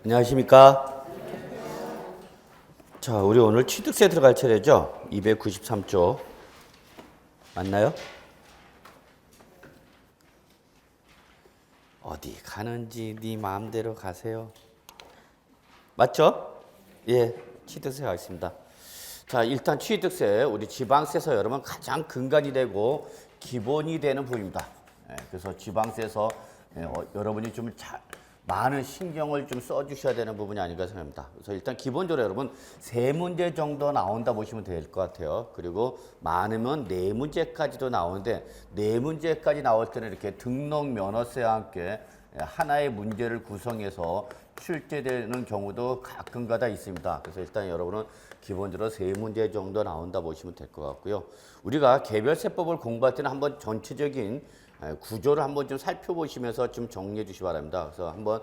안녕하십니까? 자, 우리 오늘 취득세 들어갈 차례죠? 293조. 맞나요? 어디 가는지 네 마음대로 가세요. 맞죠? 예, 취득세 가겠습니다. 자, 일단 취득세, 우리 지방세에서 여러분 가장 근간이 되고 기본이 되는 부분입니다. 예, 그래서 지방세에서 여러분이 좀 많은 신경을 좀 써주셔야 되는 부분이 아닌가 생각합니다. 그래서 일단 기본적으로 여러분 세 문제 정도 나온다 보시면 될 것 같아요. 그리고 많으면 네 문제까지도 나오는데 네 문제까지 나올 때는 이렇게 등록 면허세와 함께 하나의 문제를 구성해서 출제되는 경우도 가끔가다 있습니다. 그래서 일단 여러분은 기본적으로 세 문제 정도 나온다 보시면 될 것 같고요. 우리가 개별세법을 공부할 때는 한번 전체적인 구조를 한번 좀 살펴보시면서 좀 정리해 주시기 바랍니다. 그래서 한번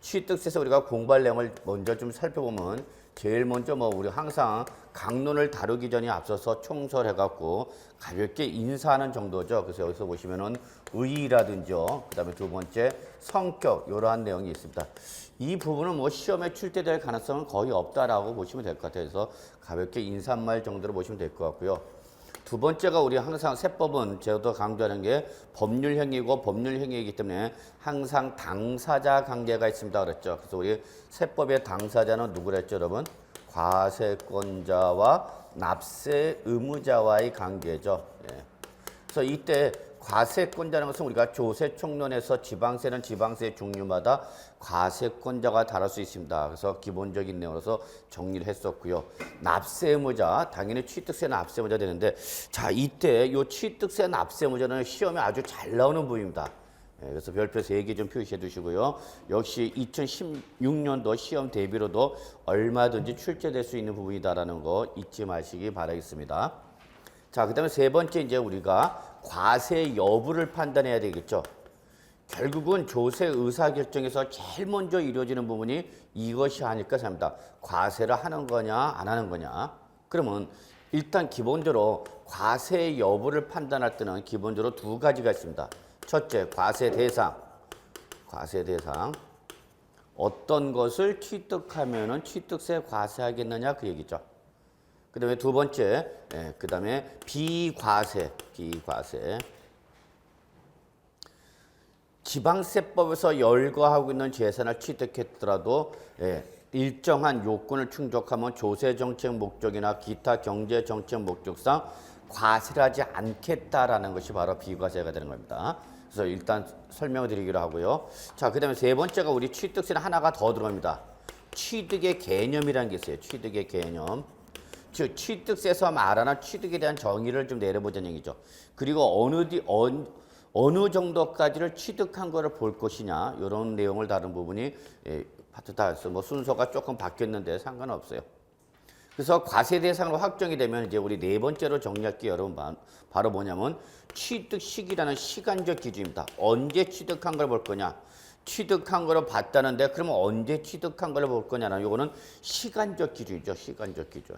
취득세에서 우리가 공부할 내용을 먼저 좀 살펴보면 제일 먼저 우리 항상 강론을 다루기 전에 앞서서 총설해갖고 가볍게 인사하는 정도죠. 그래서 여기서 보시면은 의의라든지요. 그 다음에 두 번째 성격 이러한 내용이 있습니다. 이 부분은 시험에 출제될 가능성은 거의 없다라고 보시면 될 것 같아요. 그래서 가볍게 인사말 정도로 보시면 될 것 같고요. 두 번째가 우리 항상 세법은 제가 강조하는 게 법률행위고 법률행위이기 때문에 항상 당사자 관계가 있습니다 그랬죠. 그래서 우리 세법의 당사자는 누구랬죠 여러분? 과세권자와 납세 의무자와의 관계죠. 예. 그래서 이때 과세권자라는 것은 우리가 조세총론에서 지방세는 지방세 종류마다 과세권자가 다를 수 있습니다. 그래서 기본적인 내용으로서 정리를 했었고요. 납세 의무자, 당연히 취득세 납세 의무자 되는데, 자, 이때 이 취득세 납세 의무자는 시험에 아주 잘 나오는 부분입니다. 그래서 별표 3개 좀 표시해 두시고요. 역시 2016년도 시험 대비로도 얼마든지 출제될 수 있는 부분이다라는 거 잊지 마시기 바라겠습니다. 자, 그 다음에 세 번째 이제 우리가 과세 여부를 판단해야 되겠죠. 결국은 조세 의사결정에서 제일 먼저 이루어지는 부분이 이것이 아닐까 생각합니다. 과세를 하는 거냐 안 하는 거냐. 그러면 일단 기본적으로 과세 여부를 판단할 때는 기본적으로 두 가지가 있습니다. 첫째, 과세 대상. 과세 대상. 어떤 것을 취득하면은 취득세 과세하겠느냐 그 얘기죠. 그 다음에 두 번째, 그 다음에 비과세. 지방세법에서 열거하고 있는 재산을 취득했더라도 일정한 요건을 충족하면 조세정책 목적이나 기타 경제정책 목적상 과세를 하지 않겠다라는 것이 바로 비과세가 되는 겁니다. 그래서 일단 설명을 드리기로 하고요. 자, 그 다음에 세 번째가 우리 취득세는 하나가 더 들어갑니다. 취득의 개념이라는 게 있어요. 취득의 개념. 즉 취득세에서 말하는 취득에 대한 정의를 좀 내려보자는 얘기죠. 그리고 어느 정도까지를 취득한 거를 볼 것이냐 이런 내용을 다룬 부분이 파트 다였어. 순서가 조금 바뀌었는데 상관없어요. 그래서 과세 대상으로 확정이 되면 이제 우리 네 번째로 정리할게요, 여러분. 바로 뭐냐면 취득 시기라는 시간적 기준입니다. 언제 취득한 걸 볼 거냐? 취득한 거를 봤다는데 그러면 언제 취득한 걸 볼 거냐는 요거는 시간적 기준이죠. 시간적 기준.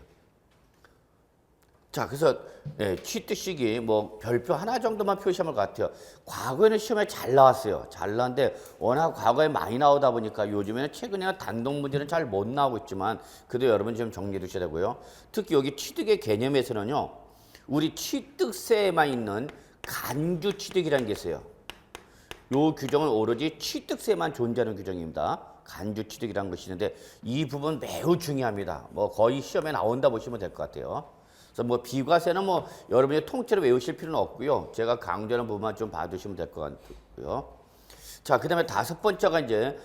자, 그래서 취득 시기 별표 하나 정도만 표시하면 것 같아요. 과거에는 시험에 잘 나왔어요. 잘 나왔는데 워낙 과거에 많이 나오다 보니까 요즘에는 최근에는 단독 문제는 잘 못 나오고 있지만 그래도 여러분 좀 정리해 두셔야 되고요. 특히 여기 취득의 개념에서는요. 우리 취득세에만 있는 간주 취득이라는 게 있어요. 요 규정은 오로지 취득세만 존재하는 규정입니다. 간주 취득이라는 것이 있는데 이 부분 매우 중요합니다. 거의 시험에 나온다 보시면 될 것 같아요. 그래서 비과세는 여러분이 통째로 외우실 필요는 없고요. 제가 강조하는 부분만 좀 봐두시면 될 것 같고요. 자, 그 다음에 다섯 번째가 이제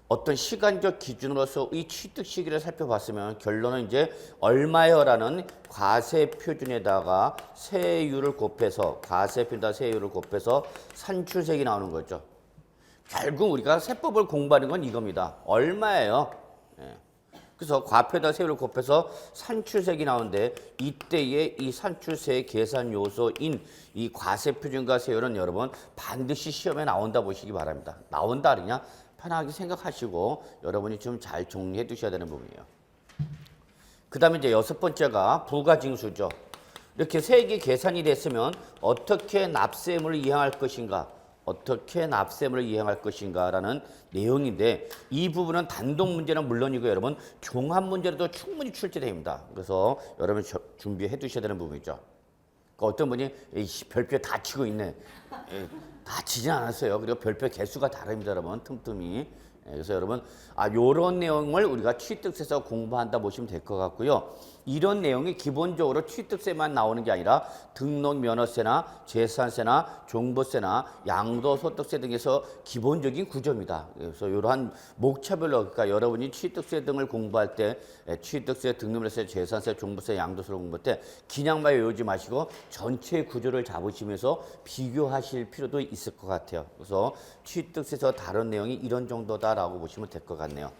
어떤 시간적 기준으로서 이 취득 시기를 살펴봤으면 결론은 이제 얼마여라는 과세 표준에다가 세율을 곱해서 과세 표준에다가 세율을 곱해서 산출세액이 나오는 거죠. 결국 우리가 세법을 공부하는 건 이겁니다. 얼마예요? 그래서 과표에다 세율을 곱해서 산출세액이 나오는데 이때의 이 산출세의 계산 요소인 이 과세표준과 세율은 여러분 반드시 시험에 나온다 보시기 바랍니다. 나온다 그러냐? 편하게 생각하시고 여러분이 좀 잘 정리해 두셔야 되는 부분이에요. 그 다음에 이제 여섯 번째가 부가징수죠. 이렇게 세액이 계산이 됐으면 어떻게 납세의무를 이행할 것인가? 어떻게 납세물을 이행할 것인가라는 내용인데 이 부분은 단독 문제는 물론이고 여러분 종합 문제로도 충분히 출제됩니다. 그래서 여러분 준비해 두셔야 되는 부분이죠. 그러니까 어떤 분이 별표 다 치고 있네. 다 치진 않았어요. 그리고 별표 개수가 다릅니다, 여러분. 틈틈이. 그래서 여러분 요런 내용을 우리가 취득세에서 공부한다 보시면 될 것 같고요. 이런 내용이 기본적으로 취득세만 나오는 게 아니라 등록면허세나 재산세나 종부세나 양도소득세 등에서 기본적인 구조입니다. 그래서 이러한 목차별로 그러니까 여러분이 취득세 등을 공부할 때 취득세, 등록면허세, 재산세, 종부세, 양도세를 공부할 때 그냥만 외우지 마시고 전체 구조를 잡으시면서 비교하실 필요도 있을 것 같아요. 그래서 취득세에서 다른 내용이 이런 정도다라고 보시면 될 것 같네요.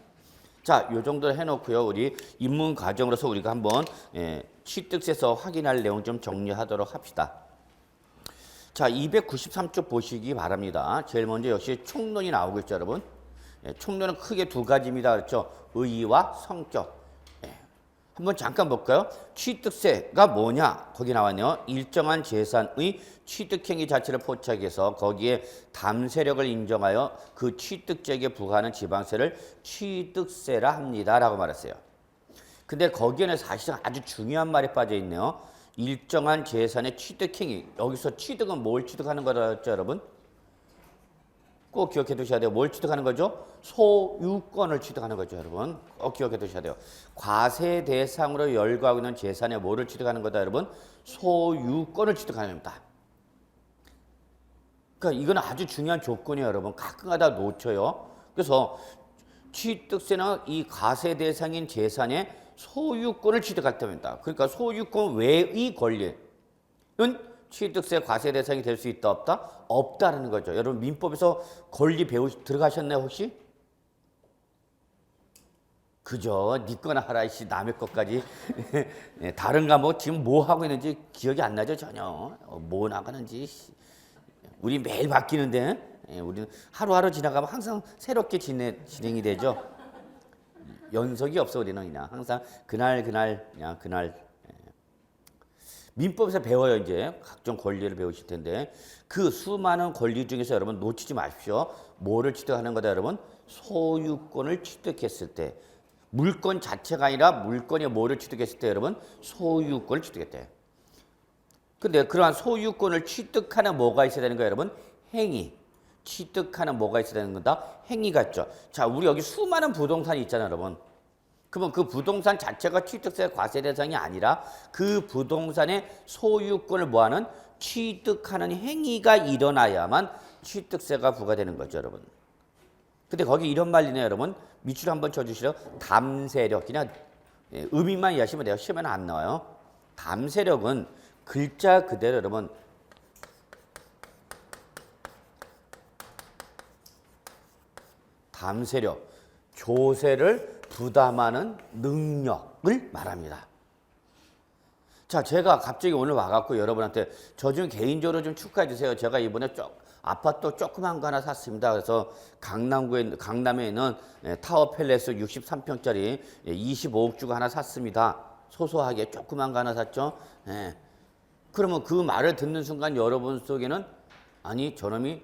자, 요 정도 해놓고요. 우리 입문 과정으로서 우리가 한번 취득세에서 확인할 내용 좀 정리하도록 합시다. 자, 293쪽 보시기 바랍니다. 제일 먼저 역시 총론이 나오고 있죠, 여러분. 총론은 크게 두 가지입니다. 그렇죠? 의의와 성격. 한번 잠깐 볼까요? 취득세가 뭐냐? 거기 나왔네요. 일정한 재산의 취득행위 자체를 포착해서 거기에 담세력을 인정하여 그 취득자에게 부과하는 지방세를 취득세라 합니다. 라고 말했어요. 근데 거기에는 사실은 아주 중요한 말이 빠져 있네요. 일정한 재산의 취득행위. 여기서 취득은 뭘 취득하는 거라죠, 여러분? 꼭 기억해 두셔야 돼요. 뭘 취득하는 거죠? 소유권을 취득하는 거죠, 여러분. 꼭 기억해 두셔야 돼요. 과세 대상으로 열거하고 있는 재산에 뭐를 취득하는 거다, 여러분? 소유권을 취득하는 겁니다. 그러니까 이건 아주 중요한 조건이에요, 여러분. 가끔가다 놓쳐요. 그래서 취득세는 이 과세 대상인 재산의 소유권을 취득할 때입니다. 그러니까 소유권 외의 권리는 취득세 과세 대상이 될 수 있다 없다? 없다라는 거죠. 여러분 민법에서 권리 들어가셨나요 혹시? 그죠. 니 거나 하라 이씨 남의 것까지. 다른가 뭐 지금 뭐 하고 있는지 기억이 안 나죠 전혀. 뭐 나가는지. 우리 매일 바뀌는데 우리는 하루하루 지나가면 항상 새롭게 진행이 되죠. 연속이 없어 우리는 그냥 항상 그날 그냥 그날. 민법에서 배워요. 이제 각종 권리를 배우실 텐데 그 수많은 권리 중에서 여러분 놓치지 마십시오. 뭐를 취득하는 거다 여러분? 소유권을 취득했을 때 물건 자체가 아니라 물건이 뭐를 취득했을 때 여러분? 소유권을 취득했대. 근데 그러한 소유권을 취득하는 뭐가 있어야 되는 거예요 여러분? 행위. 취득하는 뭐가 있어야 되는 거다? 행위가 있죠. 자, 우리 여기 수많은 부동산이 있잖아요 여러분. 그러면 그 부동산 자체가 취득세 과세 대상이 아니라 그 부동산의 소유권을 뭐하는 취득하는 행위가 일어나야만 취득세가 부과되는 거죠, 여러분. 근데 거기 이런 말이네요, 여러분. 밑줄 한번 쳐주시죠. 담세력. 그냥 의미만 이해하시면 돼요. 시험에는 안 나와요. 담세력은 글자 그대로 여러분 담세력, 조세를 부담하는 능력을 말합니다. 자, 제가 갑자기 오늘 와갖고 여러분한테 저 좀 개인적으로 좀 축하해 주세요. 제가 이번에 아파트 조그만 거 하나 샀습니다. 그래서 강남에 있는 타워 팰레스 63평짜리 25억 주고 하나 샀습니다. 소소하게 조그만 거 하나 샀죠. 그러면 그 말을 듣는 순간 여러분 속에는 아니 저놈이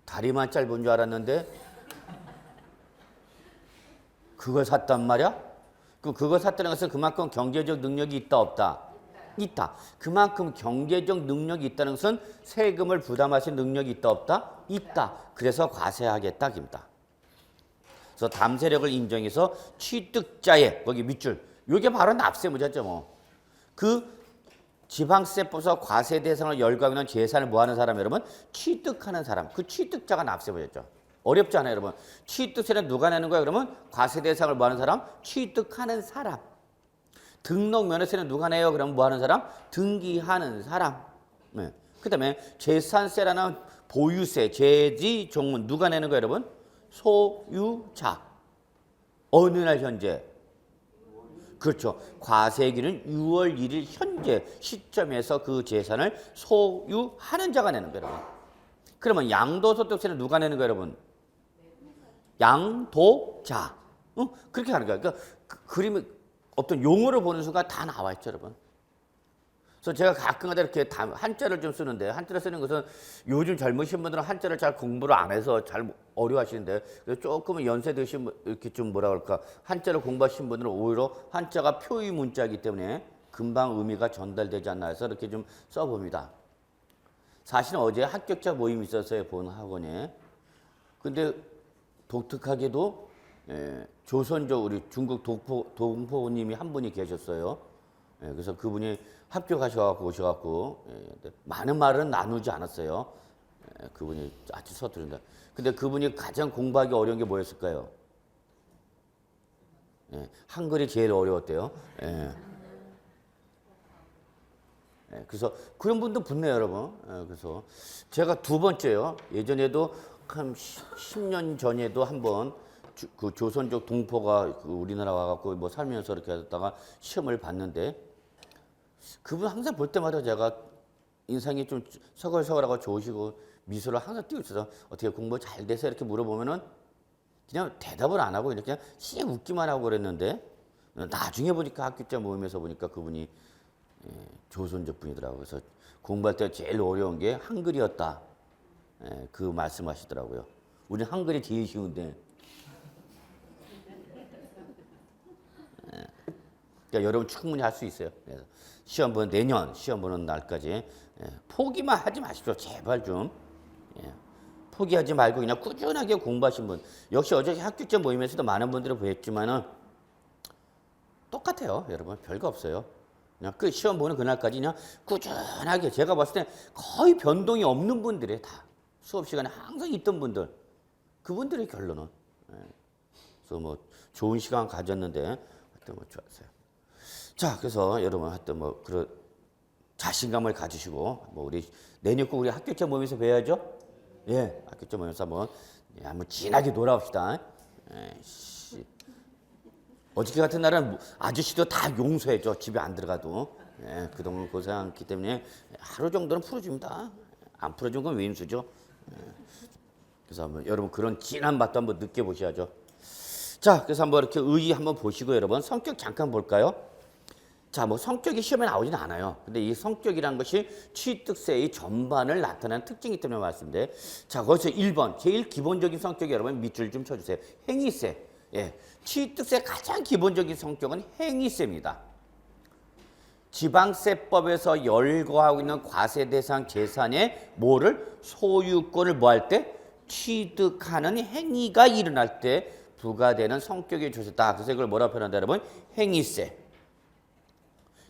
다리만 짧은 줄 알았는데 그걸 샀단 말이야? 그걸 샀다는 것은 그만큼 경제적 능력이 있다 없다? 있다. 그만큼 경제적 능력이 있다는 것은 세금을 부담하실 능력이 있다 없다? 있다. 그래서 과세하겠다 입니다. 그래서 담세력을 인정해서 취득자의 거기 밑줄 이게 바로 납세무자죠 뭐. 그 지방세법에서 과세 대상을 열거하고 있는 재산을 뭐하는 사람 여러분? 취득하는 사람. 그 취득자가 납세무자죠. 어렵지 않아요, 여러분. 취득세는 누가 내는 거야, 그러면? 과세 대상을 뭐 하는 사람? 취득하는 사람. 등록면허세는 누가 내요, 그러면 뭐 하는 사람? 등기하는 사람. 네. 그 다음에 재산세라는 보유세, 제지, 종문 누가 내는 거야, 여러분? 소유자. 어느 날 현재? 그렇죠. 과세기는 6월 1일 현재 시점에서 그 재산을 소유하는 자가 내는 거예요, 여러분. 그러면 양도소득세는 누가 내는 거예요, 여러분? 양도자. 그렇게 하는 거야. 그러니까 그림이 어떤 용어를 보는 순간 다 나와 있죠, 여러분. 그래서 제가 가끔가다 이렇게 한자를 좀 쓰는데 한자를 쓰는 것은 요즘 젊으신 분들은 한자를 잘 공부를 안 해서 잘 어려워하시는데 조금은 연세 드신 이렇게 좀 뭐라 그럴까 한자를 공부하신 분들은 오히려 한자가 표의 문자이기 때문에 금방 의미가 전달되지 않나 해서 이렇게 좀 써봅니다. 사실은 어제 합격자 모임이 있었어요. 본 학원에. 근데 독특하게도 조선족 우리 중국 동포님이 한 분이 계셨어요. 그래서 그분이 합격하셔갖고 오셔갖고 많은 말은 나누지 않았어요. 그분이 아주 서투른다. 근데 그분이 가장 공부하기 어려운 게 뭐였을까요? 한글이 제일 어려웠대요. 그래서 그런 분도 붙네요, 여러분. 그래서 제가 두 번째요. 예전에도 한 10년 전에도 한번 그 조선족 동포가 그 우리나라 와갖고 뭐 살면서 이렇게 하다가 시험을 봤는데 그분 항상 볼 때마다 제가 인상이 좀 서글서글하고 좋으시고 미소를 항상 띄고 있어서 어떻게 공부 잘 돼서 이렇게 물어보면은 그냥 대답을 안 하고 그냥 씩 웃기만 하고 그랬는데 나중에 보니까 학교자 모임에서 보니까 그분이 조선족 분이더라고요. 그래서 공부할 때 제일 어려운 게 한글이었다. 그 말씀하시더라고요. 우리는 한글이 제일 쉬운데. 그러니까 여러분 충분히 할 수 있어요. 그래서 시험 보는 내년 시험 보는 날까지 포기만 하지 마십시오. 제발 좀. 포기하지 말고 그냥 꾸준하게 공부하신 분. 역시 어제 학교점 모임에서도 많은 분들을 보였지만은 똑같아요. 여러분 별거 없어요. 그냥 그 시험 보는 그날까지 그냥 꾸준하게 제가 봤을 때 거의 변동이 없는 분들이 다 수업 시간에 항상 있던 분들 그분들의 결론은 그래서 뭐 좋은 시간 가졌는데 하여튼 뭐 좋았어요. 자 그래서 여러분 하여튼 뭐 그런 자신감을 가지시고 뭐 우리 내년 꼭 우리 학교점 모임에서 뵈야죠. 학교점 모임에서 한번 진하게 놀아봅시다. 어저께 같은 날은 아저씨도 다 용서해줘. 집에 안 들어가도. 그동안 고생했기 때문에 하루 정도는 풀어줍니다. 안 풀어준 건 외임수죠. 그래서 한번 여러분 그런 진한 맛도 한번 느껴보셔야죠. 자, 그래서 한번 이렇게 의의 한번 보시고 여러분 성격 잠깐 볼까요? 자, 뭐 성격이 시험에 나오지는 않아요. 근데 이 성격이라는 것이 취득세의 전반을 나타내는 특징이기 때문에 말씀드려요. 자, 거기서 1번 제일 기본적인 성격이 여러분 밑줄 좀 쳐주세요. 행위세. 취득세 가장 기본적인 성격은 행위세입니다. 지방세법에서 열거하고 있는 과세 대상 재산의 뭐를 소유권을 뭐 할 때 취득하는 행위가 일어날 때 부과되는 성격의 조세다. 그래서 이걸 뭐라 표현한다 여러분? 행위세.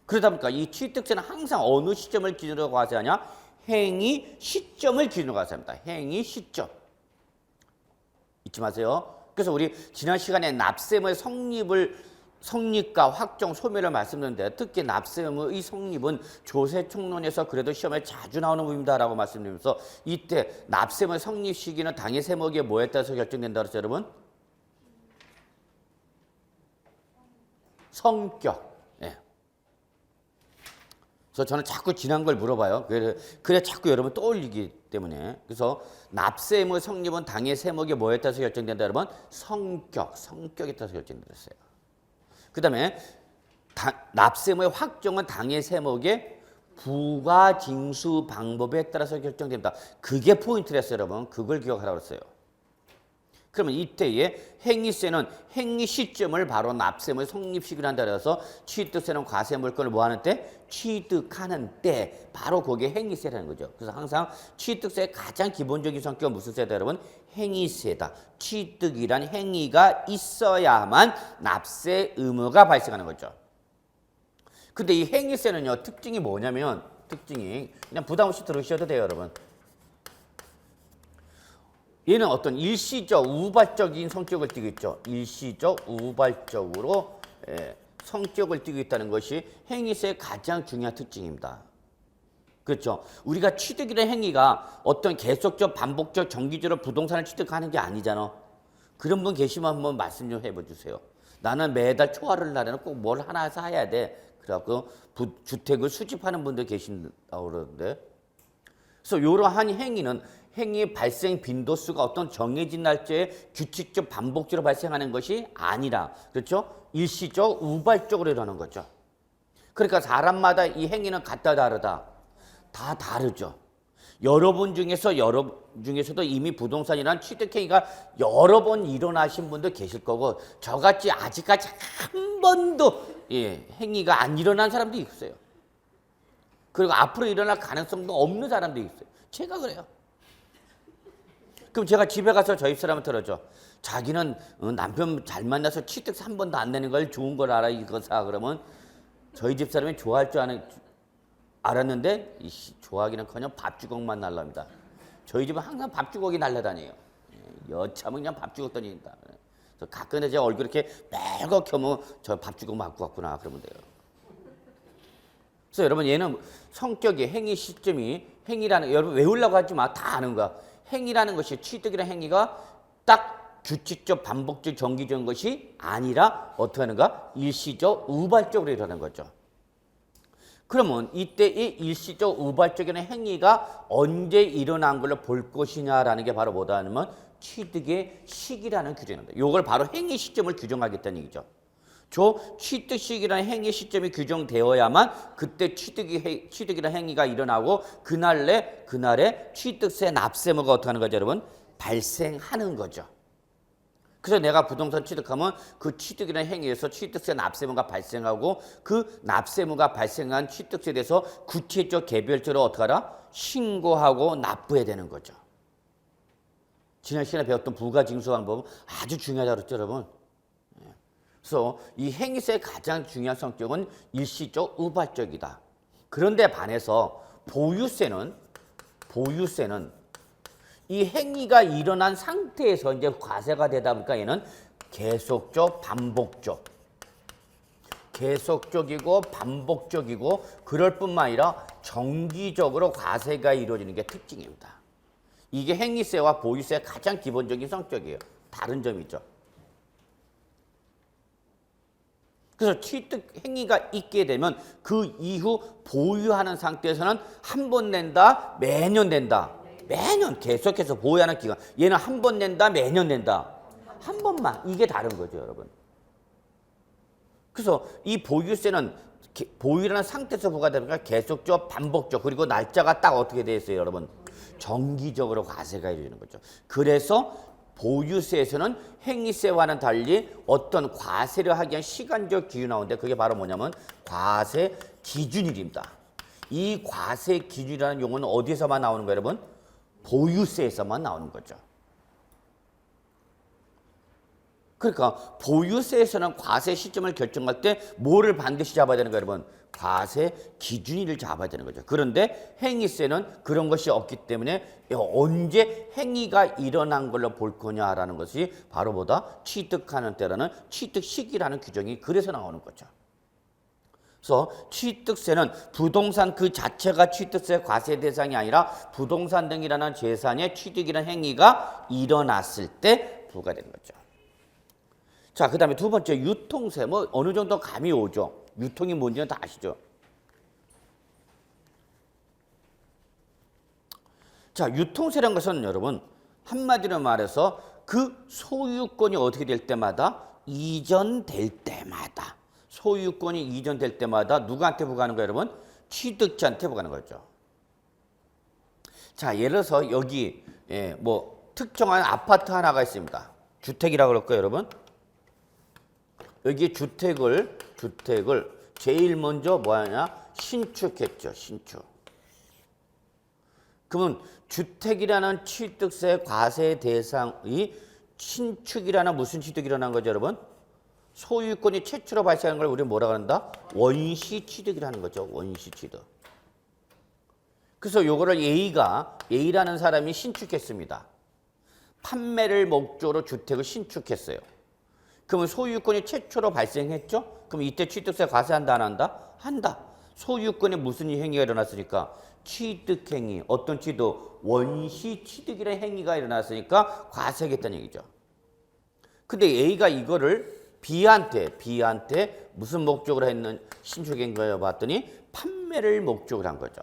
그러다 보니까 이 취득세는 항상 어느 시점을 기준으로 과세하냐? 행위 시점을 기준으로 과세합니다. 행위 시점. 잊지 마세요. 그래서 우리 지난 시간에 납세의 성립과 확정, 소멸을 말씀드렸는데 특히 납세의 성립은 조세 총론에서 그래도 시험에 자주 나오는 부분이다라고 말씀드리면서 이때 납세의 성립 시기는 당해 세목에 뭐에 따라서 결정된다 그랬죠, 여러분? 성격. 그래서 저는 자꾸 지난 걸 물어봐요. 그래 자꾸 여러분 떠올리기 때문에. 그래서 납세의 성립은 당해 세목에 뭐에 따라서 결정된다 여러분? 성격에 따라서 결정됐어요. 그 다음에 납세의 확정은 당해 세목의 부과 징수 방법에 따라서 결정됩니다. 그게 포인트랬어요, 여러분. 그걸 기억하라고 했어요. 그러면 이때에 행위세는 행위 시점을 바로 납세의 성립 시기로 한다 그래서 취득세는 과세 물건을 뭐 하는 때? 취득하는 때 바로 그게 행위세라는 거죠. 그래서 항상 취득세의 가장 기본적인 성격은 무슨 세다 여러분? 행위세다. 취득이란 행위가 있어야만 납세 의무가 발생하는 거죠. 근데 이 행위세는요 특징이 뭐냐면 특징이 그냥 부담 없이 들으셔도 돼요 여러분. 얘는 어떤 일시적 우발적인 성격을 띠고 있죠. 일시적 우발적으로 성격을 띠고 있다는 것이 행위세의 가장 중요한 특징입니다. 그렇죠. 우리가 취득이라는 행위가 어떤 계속적 반복적 정기적으로 부동산을 취득하는 게 아니잖아. 그런 분 계시면 한번 말씀 좀 해봐주세요. 나는 매달 초하루 날에는 꼭 뭘 하나 사야 돼. 그래갖고 주택을 수집하는 분들 계신다고 그러는데. 그래서 이러한 행위는 행위 발생 빈도수가 어떤 정해진 날짜에 규칙적 반복적으로 발생하는 것이 아니라 그렇죠? 일시적 우발적으로 일어나는 거죠. 그러니까 사람마다 이 행위는 같다 다르다. 다 다르죠. 여러분 중에서도 이미 부동산이란 취득행위가 여러 번 일어나신 분도 계실 거고 저같이 아직까지 한 번도 행위가 안 일어난 사람도 있어요. 그리고 앞으로 일어날 가능성도 없는 사람도 있어요. 제가 그래요. 그럼 제가 집에 가서 저희 사람한테 그러죠. 자기는 남편 잘 만나서 취득세 한 번도 안 내는 걸 좋은 걸 알아 이거 사. 그러면 저희 집 사람이 좋아할 줄 알았는데 좋아하기는커녕 밥주걱만 날랍니다. 저희 집은 항상 밥주걱이 날라다녀요. 여차하면 그냥 밥주걱 던진다. 가끔 제 얼굴 이렇게 빨갛게 하면 저 밥주걱 맞고 왔구나 그러면 돼요. 그래서 여러분 얘는 성격이 행위 시점이 행위라는 여러분 외우려고 하지 마. 다 아는 거야. 행위라는 것이 취득이라는 행위가 딱 규칙적 반복적 정기적인 것이 아니라 어떻게 하는가? 일시적 우발적으로 일어나는 거죠. 그러면 이때 이 일시적 우발적인 행위가 언제 일어난 걸로 볼 것이냐라는 게 바로 뭐다 하면 취득의 시기라는 규정입니다. 이걸 바로 행위 시점을 규정하겠다는 얘기죠. 저 취득 시기라는 행위 시점이 규정되어야만 그때 취득이라는 행위가 일어나고 그날에 취득세 납세무가 어떻게 하는 거죠, 여러분? 발생하는 거죠. 그래서 내가 부동산 취득하면 그 취득이라는 행위에서 취득세 납세무가 발생하고 그 납세무가 발생한 취득세에 대해서 구체적 개별적으로 어떻게 하라? 신고하고 납부해야 되는 거죠. 지난 시간에 배웠던 부가징수 방법은 아주 중요하다고 그랬죠, 여러분. 그래서 이 행위세의 가장 중요한 성격은 일시적 우발적이다. 그런데 반해서 보유세는 이 행위가 일어난 상태에서 이제 과세가 되다 보니까 얘는 계속적이고 반복적이고 그럴 뿐만 아니라 정기적으로 과세가 이루어지는 게 특징입니다. 이게 행위세와 보유세의 가장 기본적인 성격이에요. 다른 점이죠. 그래서 취득 행위가 있게 되면 그 이후 보유하는 상태에서는 한 번 낸다, 매년 낸다. 매년 계속해서 보유하는 기간. 얘는 한 번 낸다, 매년 낸다. 한 번만. 이게 다른 거죠, 여러분. 그래서 이 보유세는 보유라는 상태에서 부과되니까 계속적, 반복적, 그리고 날짜가 딱 어떻게 되어 있어요, 여러분? 정기적으로 과세가 이루어지는 거죠. 그래서 보유세에서는 행위세와는 달리 어떤 과세를 하기 위한 시간적 기준이 나오는데 그게 바로 뭐냐면 과세 기준일입니다. 이 과세 기준이라는 용어는 어디에서만 나오는 거예요, 여러분? 보유세에서만 나오는 거죠. 그러니까 보유세에서는 과세 시점을 결정할 때 뭐를 반드시 잡아야 되는 거예요, 여러분? 과세 기준일을 잡아야 되는 거죠. 그런데 행위세는 그런 것이 없기 때문에 언제 행위가 일어난 걸로 볼 거냐라는 것이 바로 보다 취득하는 때라는 취득 시기라는 규정이 그래서 나오는 거죠. 그래서 취득세는 부동산 그 자체가 취득세 과세 대상이 아니라 부동산 등이라는 재산의 취득이라는 행위가 일어났을 때 부과되는 거죠. 자, 그 다음에 두 번째 유통세. 뭐 어느 정도 감이 오죠. 유통이 뭔지는 다 아시죠. 자, 유통세라는 것은 여러분 한마디로 말해서 그 소유권이 어떻게 될 때마다 이전될 때마다 소유권이 이전될 때마다 누구한테 부과하는 거예요, 여러분? 취득자한테 부과하는 거죠. 자, 예를 들어서 여기 뭐 특정한 아파트 하나가 있습니다. 주택이라고 그럴 거예요, 여러분. 여기 주택을 제일 먼저 뭐 하냐? 신축했죠, 신축. 그러면 주택이라는 취득세 과세 대상이 신축이라는 무슨 취득이 일어난 거죠, 여러분? 소유권이 최초로 발생하는 걸 우리는 뭐라고 한다? 원시 취득이라는 거죠, 원시 취득. 그래서 요거를 A라는 사람이 신축했습니다. 판매를 목적으로 주택을 신축했어요. 그러면 소유권이 최초로 발생했죠? 그럼 이때 취득세 과세한다, 안 한다? 한다. 소유권에 무슨 행위가 일어났으니까? 취득행위. 어떤 취득? 원시 취득이라는 행위가 일어났으니까 과세하겠다는 얘기죠. 근데 A가 이거를 B한테 무슨 목적으로 했는 신축인 거예요? 봤더니 판매를 목적으로 한 거죠.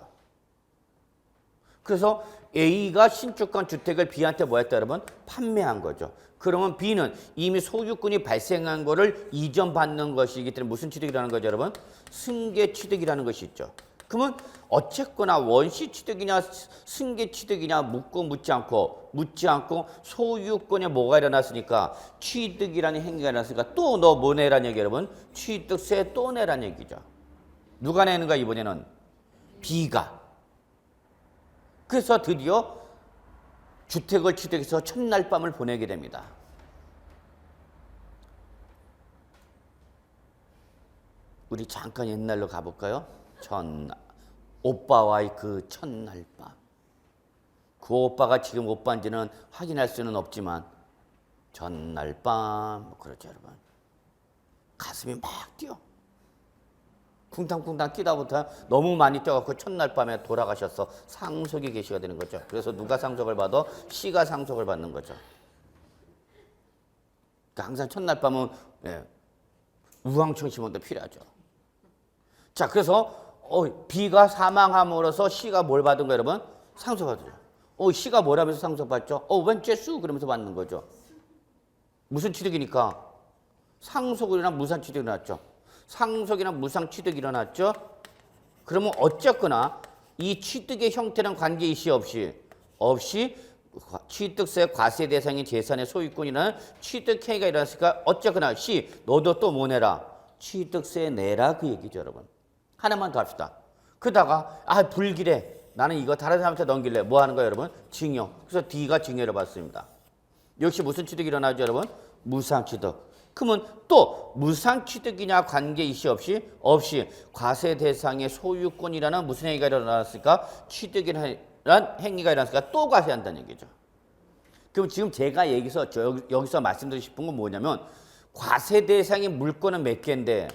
그래서 A가 신축한 주택을 B한테 뭐 했다 여러분? 판매한 거죠. 그러면 B는 이미 소유권이 발생한 거를 이전받는 것이기 때문에 무슨 취득이라는 거죠, 여러분? 승계 취득이라는 것이 있죠. 그러면 어쨌거나 원시 취득이냐 승계 취득이냐 묻고 묻지 않고 소유권에 뭐가 일어났으니까 취득이라는 행위가 일어났으니까 또 너 뭐 내란 얘기 여러분? 취득세 또 내란 얘기죠. 누가 내는가 이번에는? B가. 그래서 드디어 주택을 취득해서 첫날 밤을 보내게 됩니다. 우리 잠깐 옛날로 가볼까요? 오빠와의 그 첫날 밤. 그 오빠가 지금 오빠인지는 확인할 수는 없지만 첫날 밤 그렇죠 여러분. 가슴이 막 뛰어. 쿵탕쿵탕 뛰다부터 너무 많이 뛰어갖고 첫날 밤에 돌아가셔서 상속이 계시가 되는 거죠. 그래서 누가 상속을 받아? C가 상속을 받는 거죠. 그러니까 항상 첫날 밤은 우황청심원도 필요하죠. 자, 그래서 B가 사망함으로써 C가 뭘 받은 거예요, 여러분? 상속받죠. C가 뭘 하면서 상속받죠? 웬죄수 그러면서 받는 거죠. 무슨 취득이니까? 상속이나 무상 취득이 일어났죠. 상속이나 무상 취득이 일어났죠. 그러면 어쨌거나 이 취득의 형태는 관계이시 없이 취득세 과세 대상인 재산의 소유권이라는 취득 행위가 일어났으니까 어쨌거나 C 너도 또 뭐 내라? 취득세 내라 그 얘기죠, 여러분. 하나만 더 합시다. 그러다가 불길해. 나는 이거 다른 사람한테 넘길래 뭐 하는 거예요, 여러분? 징역. 그래서 D가 징역을 받습니다. 역시 무슨 취득이 일어나죠, 여러분? 무상 취득. 그러면 또 무상 취득이냐 관계이시 없이 과세 대상의 소유권이라는 무슨 행위가 일어났을까? 취득이라는 행위가 일어났을까? 또 과세한다는 얘기죠. 그럼 지금 제가 여기서 말씀드리고 싶은 건 뭐냐면 과세 대상의 물건은 몇 개인데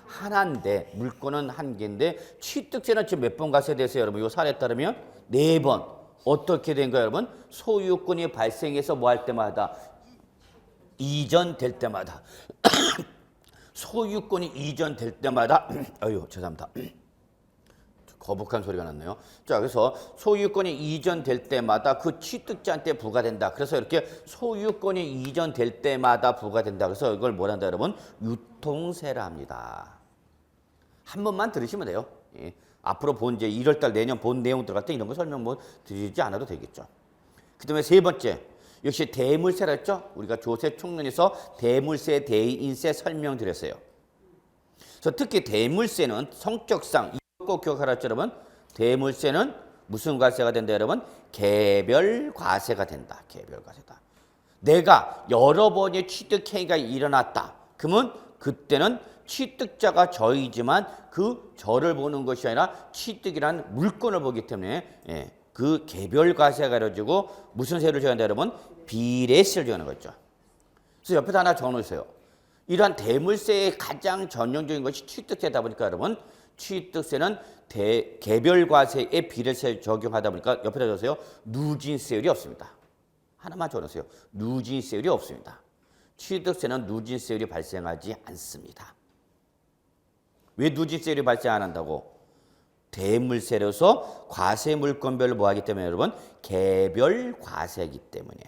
하나인데 물건은 한 개인데 취득세는 지금 몇 번 과세됐어요, 여러분? 이 사례에 따르면 4번. 어떻게 된 거예요, 여러분? 소유권이 발생해서 뭐 할 때마다 이전될 때마다 소유권이 이전될 때마다 죄송합니다. 거북한 소리가 났네요. 자, 그래서 소유권이 이전될 때마다 그 취득자한테 부과된다. 그래서 이렇게 소유권이 이전될 때마다 부과된다. 그래서 이걸 뭐란다, 여러분? 유통세라 합니다. 한 번만 들으시면 돼요. 앞으로 이제 1월달 내년 본 내용 들어갈 때 이런 거 설명 뭐 드리지 않아도 되겠죠. 그 다음에 세 번째. 역시 대물세라 했죠? 우리가 조세 총론에서 대물세, 대인세 설명드렸어요. 그래서 특히 대물세는 성격상 이거 꼭 기억하라죠, 여러분? 대물세는 무슨 과세가 된다, 여러분? 개별 과세가 된다. 개별 과세다. 내가 여러 번의 취득 행위가 일어났다. 그러면 그때는 취득자가 저이지만 그 저를 보는 것이 아니라 취득이란 물건을 보기 때문에 그 개별 과세가 이루어지고 무슨 세를 정한다, 여러분? 비례세를 정하는 거죠. 그래서 옆에다 하나 적어놓으세요. 이러한 대물세의 가장 전형적인 것이 취득세다 보니까 여러분 취득세는 개별 과세의 비례세를 적용하다 보니까 옆에다 적으세요. 누진세율이 없습니다. 하나만 적어놓으세요. 누진세율이 없습니다. 취득세는 누진세율이 발생하지 않습니다. 왜 누진세율이 발생 안 한다고? 대물세로서 과세 물건별로 뭐 하기 때문에 여러분? 개별 과세이기 때문에.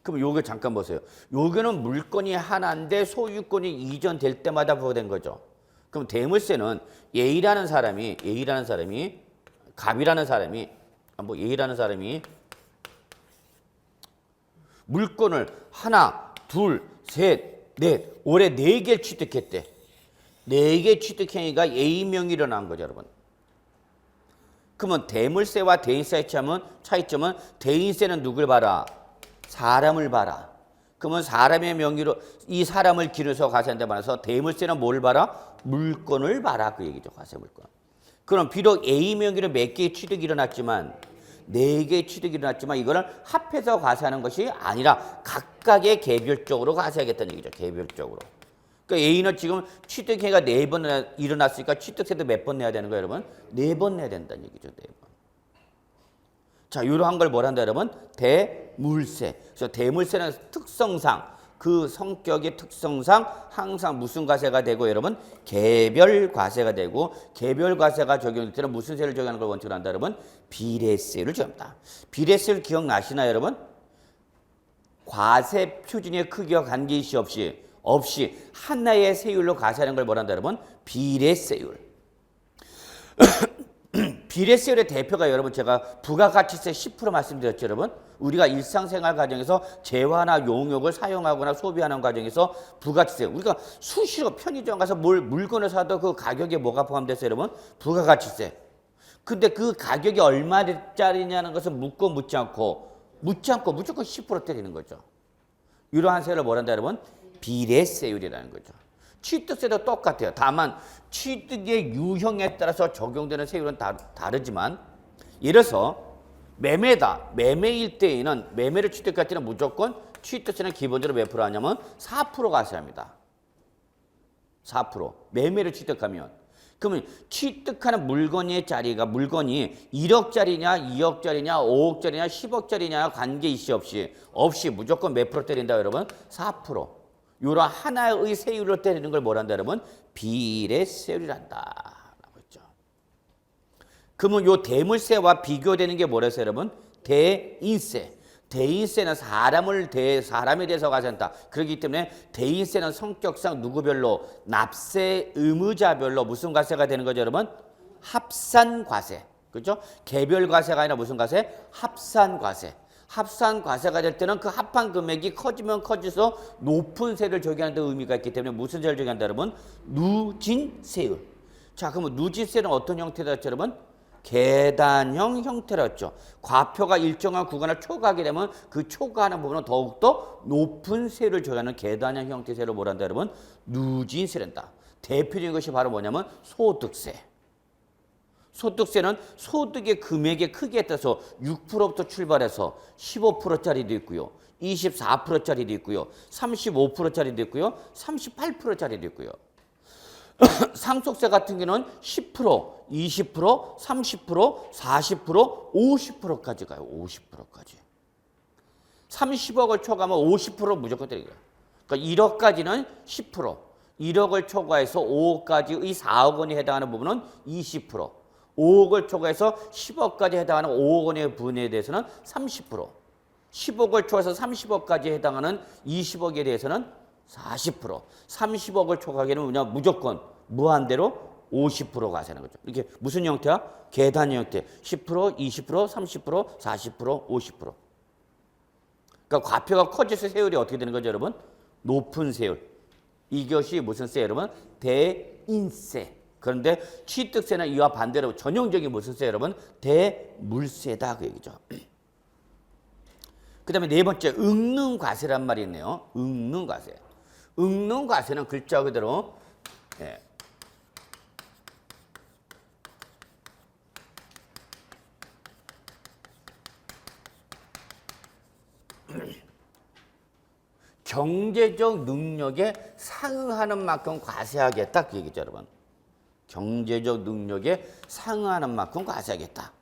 그럼 요거 잠깐 보세요. 요거는 물건이 하나인데 소유권이 이전될 때마다 부과된 거죠. 그럼 대물세는 A라는 사람이 갑이라는 사람이 A라는 사람이 물건을 하나, 둘, 셋, 넷 올해 4개를 취득했대. 4개 취득 행위가 A 명이 일어난 거죠, 여러분. 그러면 대물세와 대인세의 차이점은 대인세는 누굴 봐라? 사람을 봐라. 그러면 사람의 명의로 이 사람을 기르서 과세한다 말해서 대물세는 뭘 봐라? 물건을 봐라 그 얘기죠. 과세 물건. 그럼 비록 A 명의로 몇 개의 취득이 일어났지만 4개의 취득이 일어났지만 이거를 합해서 과세하는 것이 아니라 각각의 개별적으로 과세하겠다는 얘기죠. 개별적으로. 그러니까 A는 지금 취득행위가 4번 일어났으니까 취득세도 몇 번 내야 되는 거예요, 여러분? 4번 내야 된다는 얘기죠. 4번. 자, 이러한 걸 뭐라 한다, 여러분? 대물세. 그래서 대물세는 특성상 그 성격의 특성상 항상 무슨 과세가 되고 여러분 개별 과세가 되고 개별 과세가 적용될 때는 무슨 세를 적용하는 걸 원칙으로 한다 여러분 비례세율을 적용합니다. 비례세율 기억나시나요 여러분? 과세 표준의 크기와 관계일시 없이 하나의 세율로 과세하는 걸 뭐란다 여러분? 비례세율. 비례세율의 대표가 여러분 제가 부가가치세 10% 말씀드렸죠 여러분. 우리가 일상생활 과정에서 재화나 용역을 사용하거나 소비하는 과정에서 부가가치세 우리가 수시로 편의점 가서 물건을 사도 그 가격에 뭐가 포함돼서 여러분? 부가가치세. 근데 그 가격이 얼마짜리냐는 것을 묻지 않고 무조건 10% 때리는 거죠. 이러한 세를 뭐란다 여러분? 비례세율이라는 거죠. 취득세도 똑같아요. 다만 취득의 유형에 따라서 적용되는 세율은 다르지만 예를 들어서 매매일 때에는 매매를 취득할 때는 무조건 취득세는 기본적으로 몇 프로 하냐면 4% 과세합니다. 4%. 매매를 취득하면. 그러면 취득하는 물건이 1억짜리냐 2억짜리냐 5억짜리냐 10억짜리냐 관계일시 없이 무조건 몇 프로 때린다 여러분? 4%. 요런 하나의 세율로 때리는 걸 뭐란다 여러분? 비례세율이란다 라고 했죠. 그러면 요 대물세와 비교되는 게 뭐라서 여러분? 대인세. 대인세는 사람에 대해서 과세한다. 그렇기 때문에 대인세는 성격상 누구별로 납세 의무자별로 무슨 과세가 되는 거죠 여러분? 합산과세. 그렇죠? 개별 과세가 아니라 무슨 과세? 합산과세. 합산과세가 될 때는 그 합한 금액이 커지면 커질수록 높은 세를 적용하는 데 의미가 있기 때문에 무슨 세를 적용한다 여러분? 누진세율. 자 그러면 누진세는 어떤 형태다 여러분? 계단형 형태였죠. 과표가 일정한 구간을 초과하게 되면 그 초과하는 부분은 더욱더 높은 세를 적용하는 계단형 형태세를 뭐란다 여러분? 누진세란다. 대표적인 것이 바로 뭐냐면 소득세. 소득세는 소득의 금액의 크기에 따라서 6%부터 출발해서 15%짜리도 있고요. 24%짜리도 있고요. 35%짜리도 있고요. 38%짜리도 있고요. 상속세 같은 경우는 10%, 20%, 30%, 40%, 50%까지 가요. 50%까지. 30억을 초과하면 50% 무조건 때리고요. 그러니까 1억까지는 10%, 1억을 초과해서 5억까지의 4억 원이 해당하는 부분은 20%, 5억을 초과해서 10억까지 해당하는 5억 원의 부분에 대해서는 30%, 10억을 초과해서 30억까지 해당하는 20억에 대해서는 40%, 30억을 초과하기는 뭐냐 무조건 무한대로 50% 과세하는 거죠. 이게 무슨 형태야? 계단 형태. 10%, 20%, 30%, 40%, 50%. 그러니까 과표가 커질수록 세율이 어떻게 되는 거죠, 여러분? 높은 세율. 이것이 무슨 세, 여러분? 대인세. 그런데 취득세는 이와 반대로 전형적인 무슨 세, 여러분? 대물세다 그 얘기죠. 그 다음에 네 번째, 응능과세란 말이 있네요. 응능과세. 응능과세는 글자 그대로 경제적 능력에 상응하는 만큼 과세하겠다 그 얘기죠 여러분. 경제적 능력에 상응하는 만큼 과세하겠다.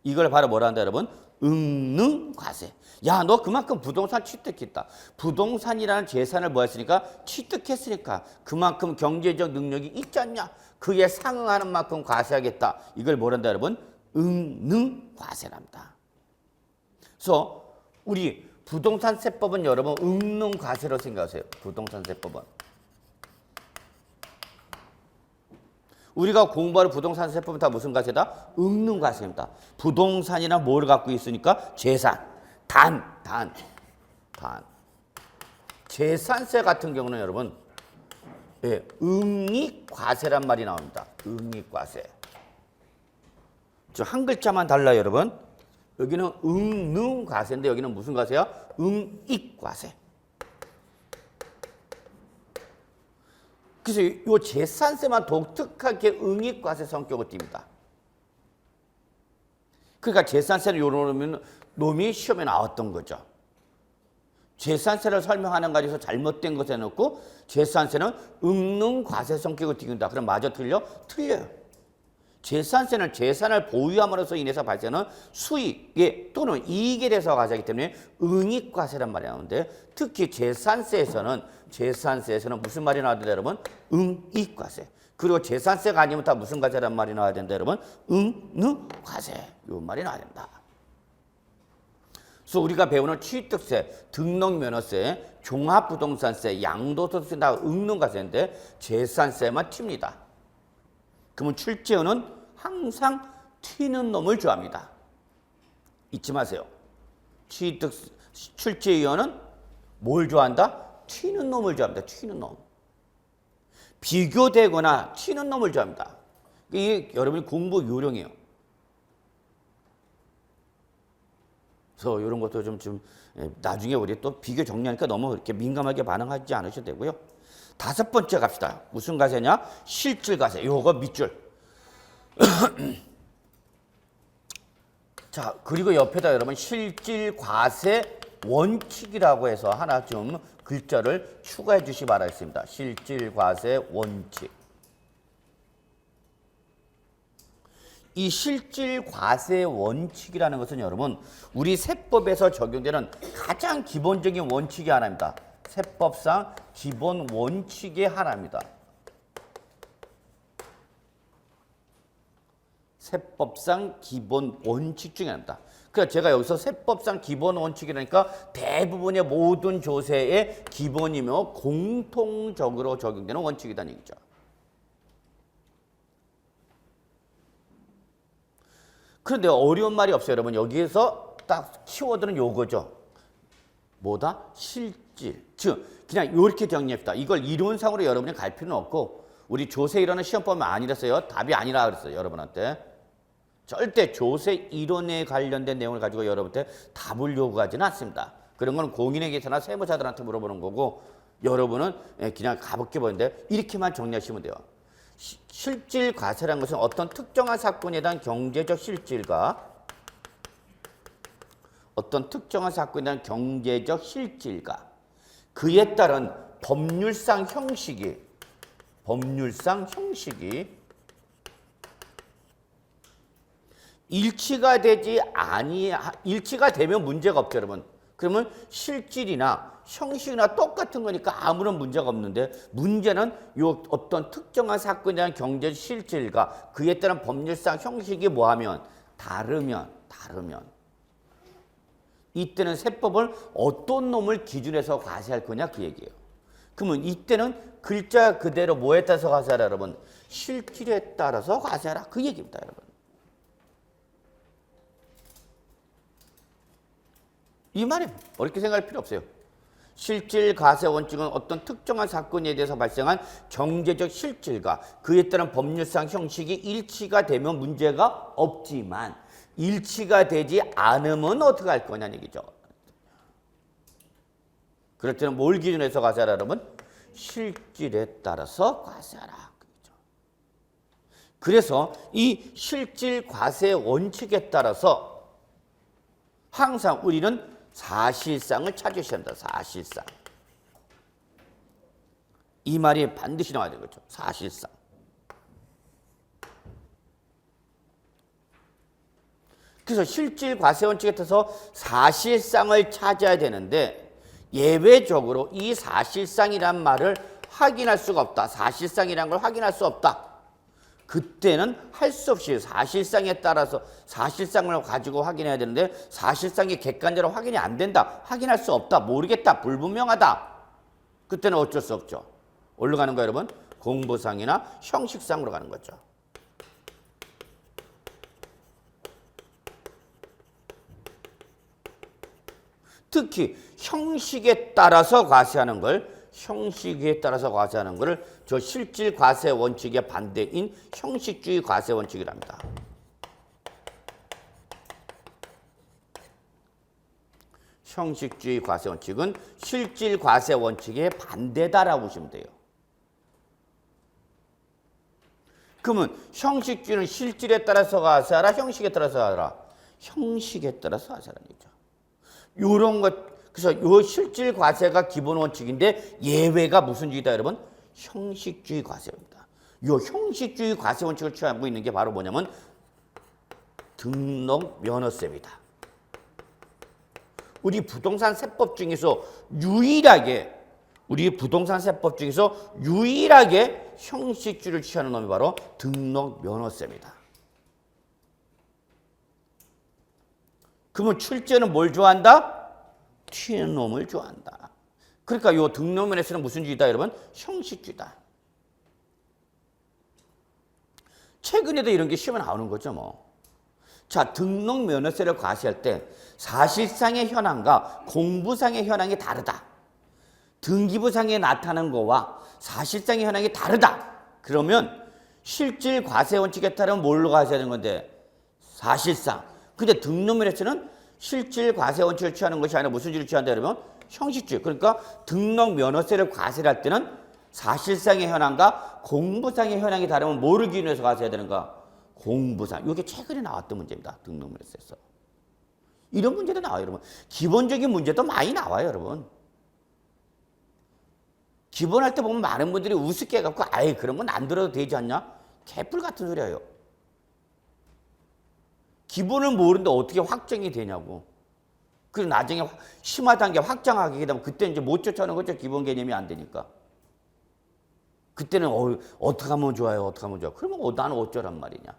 이걸 바로 뭐라 한다 여러분? 응능과세. 야, 너 그만큼 부동산 취득했다. 부동산이라는 재산을 뭐 했으니까? 취득했으니까 그만큼 경제적 능력이 있지 않냐? 그에 상응하는 만큼 과세하겠다. 이걸 뭐라 한다 여러분? 응능과세랍니다. 그래서 우리 부동산세법은 여러분 응능과세로 생각하세요. 부동산세법은. 우리가 공부하는 부동산세법은 다 무슨 과세다? 응능과세입니다. 부동산이나 뭘 갖고 있으니까? 재산. 단. 재산세 같은 경우는 여러분 응익과세란 말이 나옵니다. 응익과세. 저 한 글자만 달라요 여러분. 여기는 응능과세인데 여기는 무슨 과세야? 응익과세. 그래서 이 재산세만 독특하게 응익과세 성격을 띱니다. 그러니까 재산세는 이런 놈이 시험에 나왔던 거죠. 재산세를 설명하는 가지고서 잘못된 것에 넣고 재산세는 응능과세 성격을 띠긴다. 그럼 맞아 틀려? 틀려요. 재산세는 재산을 보유함으로써 인해서 발생하는 수익에 또는 이익에 대해서 과세하기 때문에 응익과세란 말이 나오는데 특히 재산세에서는 무슨 말이 나와야 된다 여러분? 응익과세. 그리고 재산세가 아니면 다 무슨 과세란 말이 나와야 된다 여러분? 응능과세. 이 말이 나와야 된다. 그래서 우리가 배우는 취득세, 등록면허세, 종합부동산세, 양도소득세 다 응능과세인데 재산세만 튑니다. 그러면 출제원은 항상 튀는 놈을 좋아합니다. 잊지 마세요. 출제위원은 뭘 좋아한다? 튀는 놈을 좋아합니다. 튀는 놈. 비교되거나 튀는 놈을 좋아합니다. 이게 여러분이 공부 요령이에요. 그래서 이런 것도 좀 나중에 우리 또 비교 정리하니까 너무 이렇게 민감하게 반응하지 않으셔도 되고요. 5번째 갑시다. 무슨 과세냐? 실질과세. 요거 밑줄. 자, 그리고 옆에다 여러분 실질과세 원칙이라고 해서 하나 좀 글자를 추가해 주시 바라겠습니다. 실질과세 원칙. 이 실질과세 원칙이라는 것은 여러분 우리 세법에서 적용되는 가장 기본적인 원칙이 하나입니다. 세법상 기본 원칙의 하나입니다. 세법상 기본 원칙 중에 하나입니다. 그러니까 제가 여기서 세법상 기본 원칙이라니까 대부분의 모든 조세의 기본이며 공통적으로 적용되는 원칙이라는 얘기죠. 그런데 어려운 말이 없어요, 여러분. 여기에서 딱 키워드는 요거죠. 뭐다? 실질. 즉, 그냥 이렇게 정리합시다. 이걸 이론상으로 여러분이 갈 필요는 없고, 우리 조세 이론은 시험 보면 아니랬어요. 답이 아니라 그랬어요, 여러분한테. 절대 조세 이론에 관련된 내용을 가지고 여러분한테 답을 요구하지는 않습니다. 그런 건 공인회계사나 세무사들한테 물어보는 거고, 여러분은 그냥 가볍게 보는데 이렇게만 정리하시면 돼요. 실질과세라는 것은 어떤 특정한 사건에 대한 경제적 실질과 그에 따른 법률상 형식이 일치가 되면 문제가 없죠, 여러분. 그러면 실질이나 형식이나 똑같은 거니까 아무런 문제가 없는데 문제는 요 어떤 특정한 사건에 대한 경제적 실질과 그에 따른 법률상 형식이 뭐하면 다르면 이때는 세법을 어떤 놈을 기준해서 과세할 거냐 그 얘기예요. 그러면 이때는 글자 그대로 뭐에 따라서 과세하라 여러분? 실질에 따라서 과세하라 그 얘기입니다, 여러분. 이 말이 어렵게 생각할 필요 없어요. 실질 과세 원칙은 어떤 특정한 사건에 대해서 발생한 경제적 실질과 그에 따른 법률상 형식이 일치가 되면 문제가 없지만 일치가 되지 않으면 어떻게 할 거냐는 얘기죠. 그럴 때는 뭘 기준해서 과세하라 여러분? 실질에 따라서 과세하라. 그래서 이 실질 과세 원칙에 따라서 항상 우리는 사실상을 찾으셔야 합니다. 사실상. 이 말이 반드시 나와야 되는 거죠. 사실상. 그래서 실질 과세 원칙에 따라서 사실상을 찾아야 되는데 예외적으로 이 사실상이란 말을 확인할 수가 없다. 사실상이란 걸 확인할 수 없다. 그때는 할 수 없이 사실상에 따라서 사실상을 가지고 확인해야 되는데 사실상이 객관적으로 확인이 안 된다. 확인할 수 없다. 모르겠다. 불분명하다. 그때는 어쩔 수 없죠. 어디로 가는 거예요, 여러분? 공부상이나 형식상으로 가는 거죠. 특히 형식에 따라서 과세하는 걸 저 실질 과세 원칙의 반대인 형식주의 과세 원칙이랍니다. 형식주의 과세 원칙은 실질 과세 원칙의 반대다라고 보시면 돼요. 그러면 형식주의는 실질에 따라서 과세하라, 형식에 따라서 하라. 형식에 따라서 과세하라는 얘기죠. 요런 것, 그래서 요 실질 과세가 기본 원칙인데 예외가 무슨 주의다, 여러분? 형식주의 과세입니다. 이 형식주의 과세 원칙을 취하고 있는 게 바로 뭐냐면 등록 면허세입니다. 우리 부동산 세법 중에서 유일하게 형식주의를 취하는 놈이 바로 등록 면허세입니다. 그러면 출제는 뭘 좋아한다? 튀는 놈을 좋아한다. 그러니까 이 등록 면허세는 무슨 주의다, 여러분? 형식주의다. 최근에도 이런 게 시험에 나오는 거죠, 뭐. 자, 등록 면허세를 과세할 때 사실상의 현황과 공부상의 현황이 다르다. 등기부상에 나타나는 거와 사실상의 현황이 다르다. 그러면 실질 과세 원칙에 따르면 뭘로 과세해야 되는 건데? 사실상. 근데 등록 면허세는 실질 과세 원칙을 취하는 것이 아니라 무슨 주의를 취한다 그러면? 형식주의. 그러니까 등록 면허세를 과세를 할 때는 사실상의 현황과 공부상의 현황이 다르면 뭐를 기준해서 과세해야 되는가? 공부상. 이게 최근에 나왔던 문제입니다. 등록 면허세에서. 이런 문제도 나와요, 여러분. 기본적인 문제도 많이 나와요, 여러분. 기본할 때 보면 많은 분들이 우습게 해갖고 아예 그런 건 안 들어도 되지 않냐? 개뿔 같은 소리예요. 기본을 모르는데 어떻게 확정이 되냐고. 그리고 나중에 심화단 계 확장하게 되면 그때 이제 못 쫓아오는 거죠. 기본 개념이 안 되니까. 그때는 어떻게 하면 좋아요? 어떻게 하면 좋아? 그러면 나는 어쩌란 말이냐?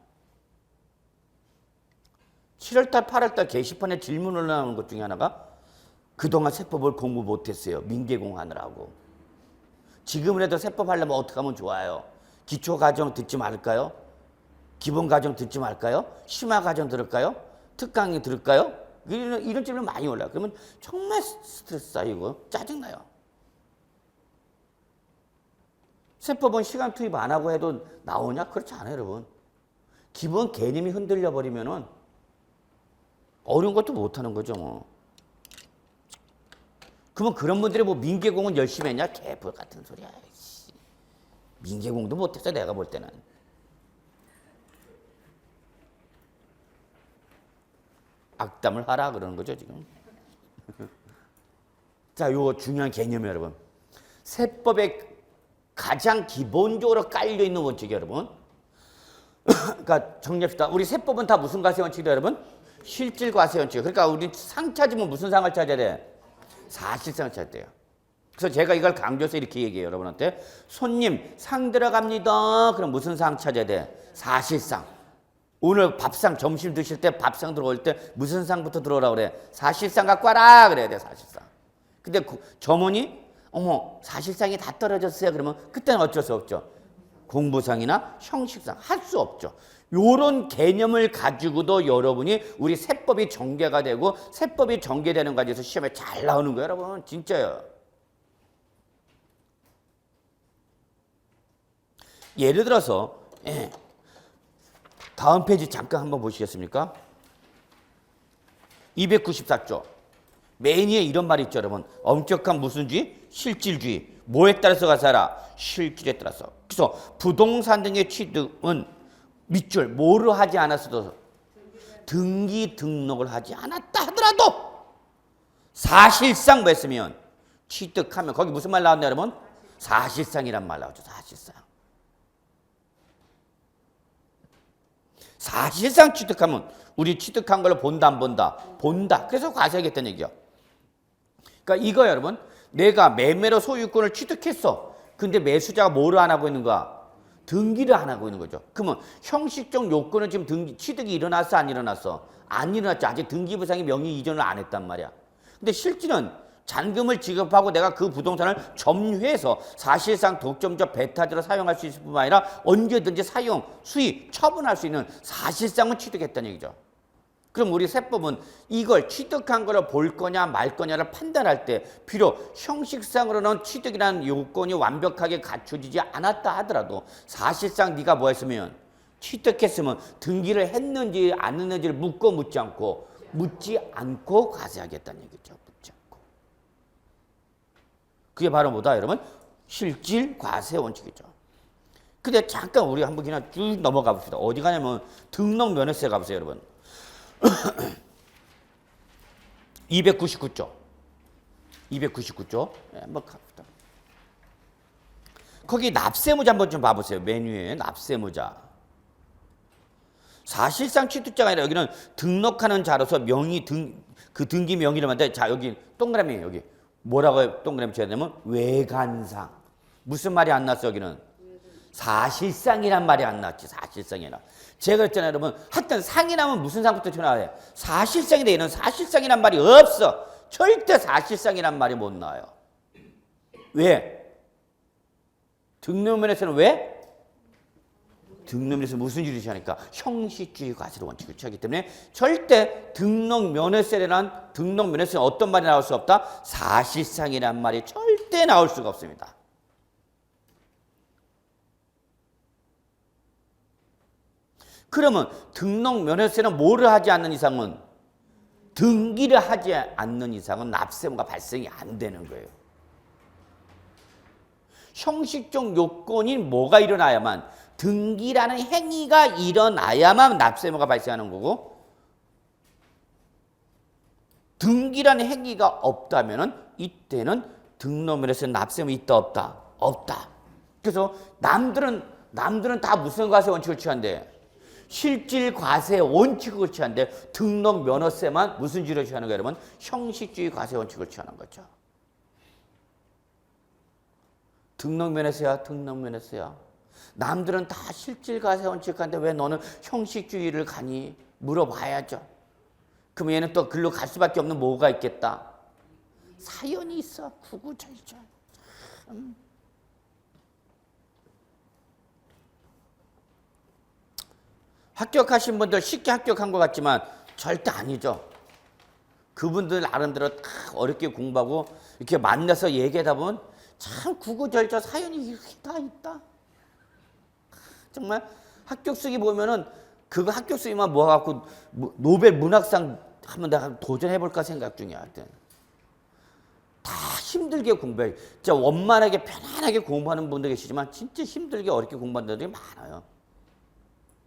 7월달, 8월달 게시판에 질문 올라오는 것 중에 하나가 그동안 세법을 공부 못했어요. 민계공하느라고. 지금이라도 세법 하려면 어떻게 하면 좋아요? 기초과정 듣지 말까요? 기본과정 듣지 말까요? 심화과정 들을까요? 특강이 들을까요? 이런 질문 많이 올라요. 그러면 정말 스트레스 쌓이고 짜증나요. 세법은 시간 투입 안 하고 해도 나오냐? 그렇지 않아요, 여러분. 기본 개념이 흔들려 버리면은 어려운 것도 못 하는 거죠, 뭐. 그러면 그런 분들이 뭐 민계공은 열심히 했냐? 개뿔 같은 소리야. 민계공도 못했어, 내가 볼 때는. 악담을 하라 그러는 거죠, 지금. 자, 요 중요한 개념이에요, 여러분. 세법에 가장 기본적으로 깔려 있는 원칙이 여러분. 그러니까 정리합시다. 우리 세법은 다 무슨 과세 원칙이다, 여러분? 실질 과세 원칙. 그러니까 우리 상 찾으면 무슨 상을 찾아야 돼? 사실상을 찾아야 돼요. 그래서 제가 이걸 강조해서 이렇게 얘기해요, 여러분한테. 손님, 상 들어갑니다. 그럼 무슨 상 찾아야 돼? 사실상. 오늘 밥상, 점심 드실 때 밥상 들어올 때 무슨 상부터 들어오라고 그래? 사실상 갖고 와라. 그래야 돼, 사실상. 근데 점원이 어머, 사실상이 다 떨어졌어요. 그러면 그때는 어쩔 수 없죠. 공부상이나 형식상 할 수 없죠. 요런 개념을 가지고도 여러분이 우리 세법이 전개가 되고 세법이 전개되는 과정에서 시험에 잘 나오는 거예요, 여러분. 진짜요. 예를 들어서 다음 페이지 잠깐 한번 보시겠습니까? 294조. 매니에 이런 말이 있죠, 여러분. 엄격한 무슨 주의? 실질주의. 뭐에 따라서 가사라? 실질에 따라서. 그래서 부동산 등의 취득은 밑줄 뭐를 하지 않았어도 등기 등록을 하지 않았다 하더라도 사실상 뭐 했으면 취득하면 거기 무슨 말 나왔나요, 여러분? 사실상이란 말 나오죠. 사실상. 사실상 취득하면 우리 취득한 걸 본다 안 본다? 본다. 그래서 과세하겠다는 얘기죠. 그러니까 이거 여러분, 내가 매매로 소유권을 취득했어. 근데 매수자가 뭐를 안 하고 있는 거야? 등기를 안 하고 있는 거죠. 그러면 형식적 요건은 지금 취득이 일어났어, 안 일어났어? 안 일어났죠. 아직 등기부상이 명의 이전을 안 했단 말이야. 근데 실질은 잔금을 지급하고 내가 그 부동산을 점유해서 사실상 독점적 배타지로 사용할 수 있을 뿐만 아니라 언제든지 사용, 수입, 처분할 수 있는 사실상은 취득했다는 얘기죠. 그럼 우리 세법은 이걸 취득한 거를 볼 거냐 말 거냐를 판단할 때 비록 형식상으로는 취득이라는 요건이 완벽하게 갖춰지지 않았다 하더라도 사실상 네가 뭐 했으면 취득했으면 등기를 했는지 안 했는지를 묻지 않고 과세하겠다는 얘기죠. 묻지 않고. 그게 바로 뭐다 여러분? 실질 과세 원칙이죠. 근데 잠깐 우리 한번 그냥 쭉 넘어가 봅시다. 어디 가냐면 등록 면허세 가보세요, 여러분. 299조. 299조. 네, 한번 갑시다. 거기 납세무자 한번 좀 봐보세요. 메뉴에 납세무자. 사실상 취득자가 아니라 여기는 등록하는 자로서 명의 그 등기 명의를 만데 자 여기 동그라미 여기 뭐라고 동그라미 쳐야 되냐면 외관상. 무슨 말이 안 났어 여기는? 사실상이란 말이 안 났지. 사실상이라. 제가 그랬잖아요 여러분. 하여튼 상이 나면 무슨 상부터 튀어나와요? 사실상인데 얘는 사실상이란 말이 없어. 절대 사실상이란 말이 못 나와요. 왜? 등록면에서는 왜? 등록면에서 무슨 일을 취하니까 형식주의 과세를 원칙을 취하기 때문에 절대 등록면허세란 등록면허세는 어떤 말이 나올 수 없다? 사실상이란 말이 절대 나올 수가 없습니다. 그러면 등록면허세는 뭐를 하지 않는 이상은 등기를 하지 않는 이상은 납세무가 발생이 안 되는 거예요. 형식적 요건이 뭐가 일어나야만 등기라는 행위가 일어나야만 납세무가 발생하는 거고 등기라는 행위가 없다면은 이때는 등록면허세 납세무 있다 없다? 없다. 그래서 남들은 다 무슨 과세 원칙을 취한대? 실질 과세 원칙을 취한대 등록면허세만 무슨 주의를 취하는 거예요, 여러분? 형식주의 과세 원칙을 취하는 거죠. 등록면허세야, 등록면허세야. 남들은 다 실질 과세 원칙한데 왜 너는 형식주의를 가니? 물어봐야죠. 그럼 얘는 또 글로 갈 수밖에 없는 뭐가 있겠다? 사연이 있어. 구구절절. 합격하신 분들 쉽게 합격한 것 같지만 절대 아니죠. 그분들 나름대로 다 어렵게 공부하고 이렇게 만나서 얘기하다 보면 참 구구절절 사연이 이렇게 다 있다. 정말 합격수기 보면은 그거 합격수기만 모아갖고 노벨 문학상 한번 내가 도전해볼까 생각 중이야. 하여튼. 다 힘들게 공부해. 진짜 원만하게 편안하게 공부하는 분도 계시지만 진짜 힘들게 어렵게 공부하는 분들이 많아요.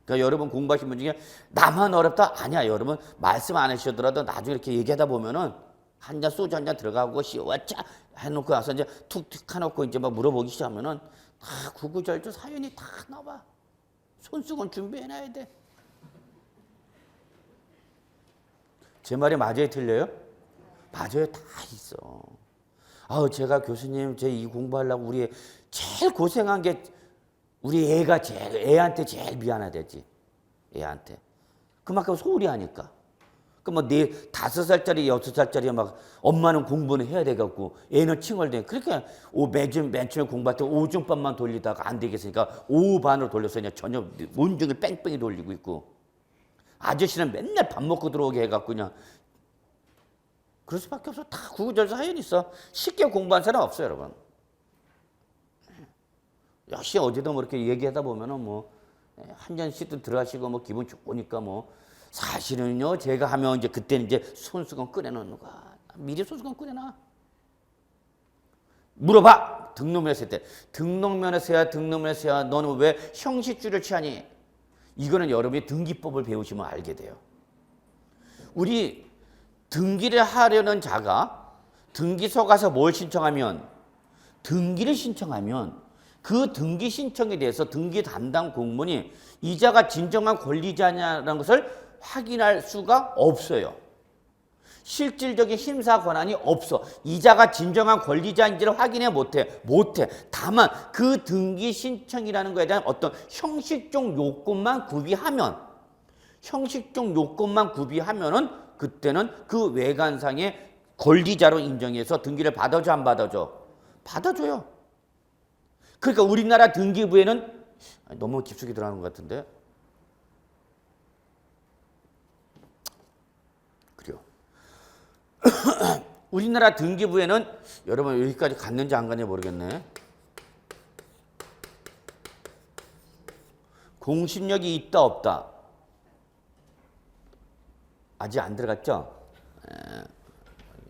그러니까 여러분 공부하신 분 중에 나만 어렵다? 아니야. 여러분 말씀 안 하시더라도 나중에 이렇게 얘기하다 보면은 한 잔 소주 한 잔 들어가고 시원짜 해놓고 와서 이제 툭툭 해놓고 이제 막 물어보기 시작하면은 다 구구절절 사연이 다 나와. 손수건 준비해놔야 돼. 제 말이 맞아요, 틀려요? 맞아요, 다 있어. 아우 제가 교수님 제 이 공부하려고 우리 제일 고생한 게 우리 애가 애한테 제일 미안하댔지. 애한테. 그만큼 소홀히 하니까. 그 뭐 5살짜리 6살짜리 막 엄마는 공부는 해야 돼갖고 애는 칭얼대. 그러니까 맨 처음에 공부할 때 오중반만 돌리다가 안 되겠으니까 오후 반으로 돌려서 그냥 저녁 온종일 뺑뺑이 돌리고 있고 아저씨는 맨날 밥 먹고 들어오게 해갖고 그냥 그럴 수밖에 없어. 다 구구절절 사연이 있어. 쉽게 공부한 사람 없어요, 여러분. 역시 어제도 뭐 이렇게 얘기하다 보면은 뭐 한 잔씩도 들어가시고 뭐 기분 좋으니까 뭐 사실은요 제가 하면 이제 그때는 이제 손수건 꺼내놓는 거야. 미리 손수건 꺼내놔. 물어봐. 등록면허세 때 등록면허세야 등록면허세야 너는 왜 형식주의를 취하니? 이거는 여러분이 등기법을 배우시면 알게 돼요. 우리 등기를 하려는 자가 등기소 가서 뭘 신청하면 등기를 신청하면 그 등기 신청에 대해서 등기 담당 공무원이 이자가 진정한 권리자냐라는 것을 확인할 수가 없어요. 실질적인 심사 권한이 없어. 이자가 진정한 권리자인지를 확인해 못해. 다만 그 등기 신청이라는 것에 대한 어떤 형식적 요건만 구비하면은 그때는 그 외관상의 권리자로 인정해서 등기를 받아줘 안 받아줘? 받아줘요. 그러니까 우리나라 등기부에는 너무 깊숙이 들어가는 것 같은데 그래요. 우리나라 등기부에는 여러분 여기까지 갔는지 안 갔는지 모르겠네. 공신력이 있다 없다? 아직 안 들어갔죠?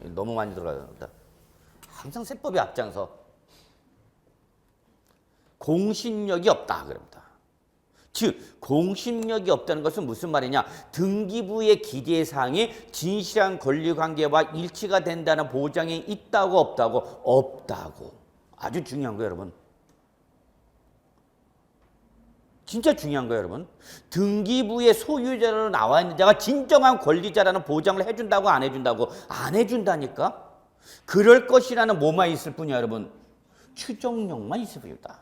너무 많이 들어간다. 항상 세법이 앞장서. 공신력이 없다 그럽니다. 즉 공신력이 없다는 것은 무슨 말이냐? 등기부의 기재사항이 진실한 권리관계와 일치가 된다는 보장이 있다고 없다고? 없다고. 아주 중요한 거예요, 여러분. 진짜 중요한 거예요, 여러분. 등기부의 소유자로 나와 있는 자가 진정한 권리자라는 보장을 해준다고 안 해준다고? 안 해준다니까? 그럴 것이라는 뭐만 있을 뿐이야, 여러분. 추정력만 있을 뿐입니다.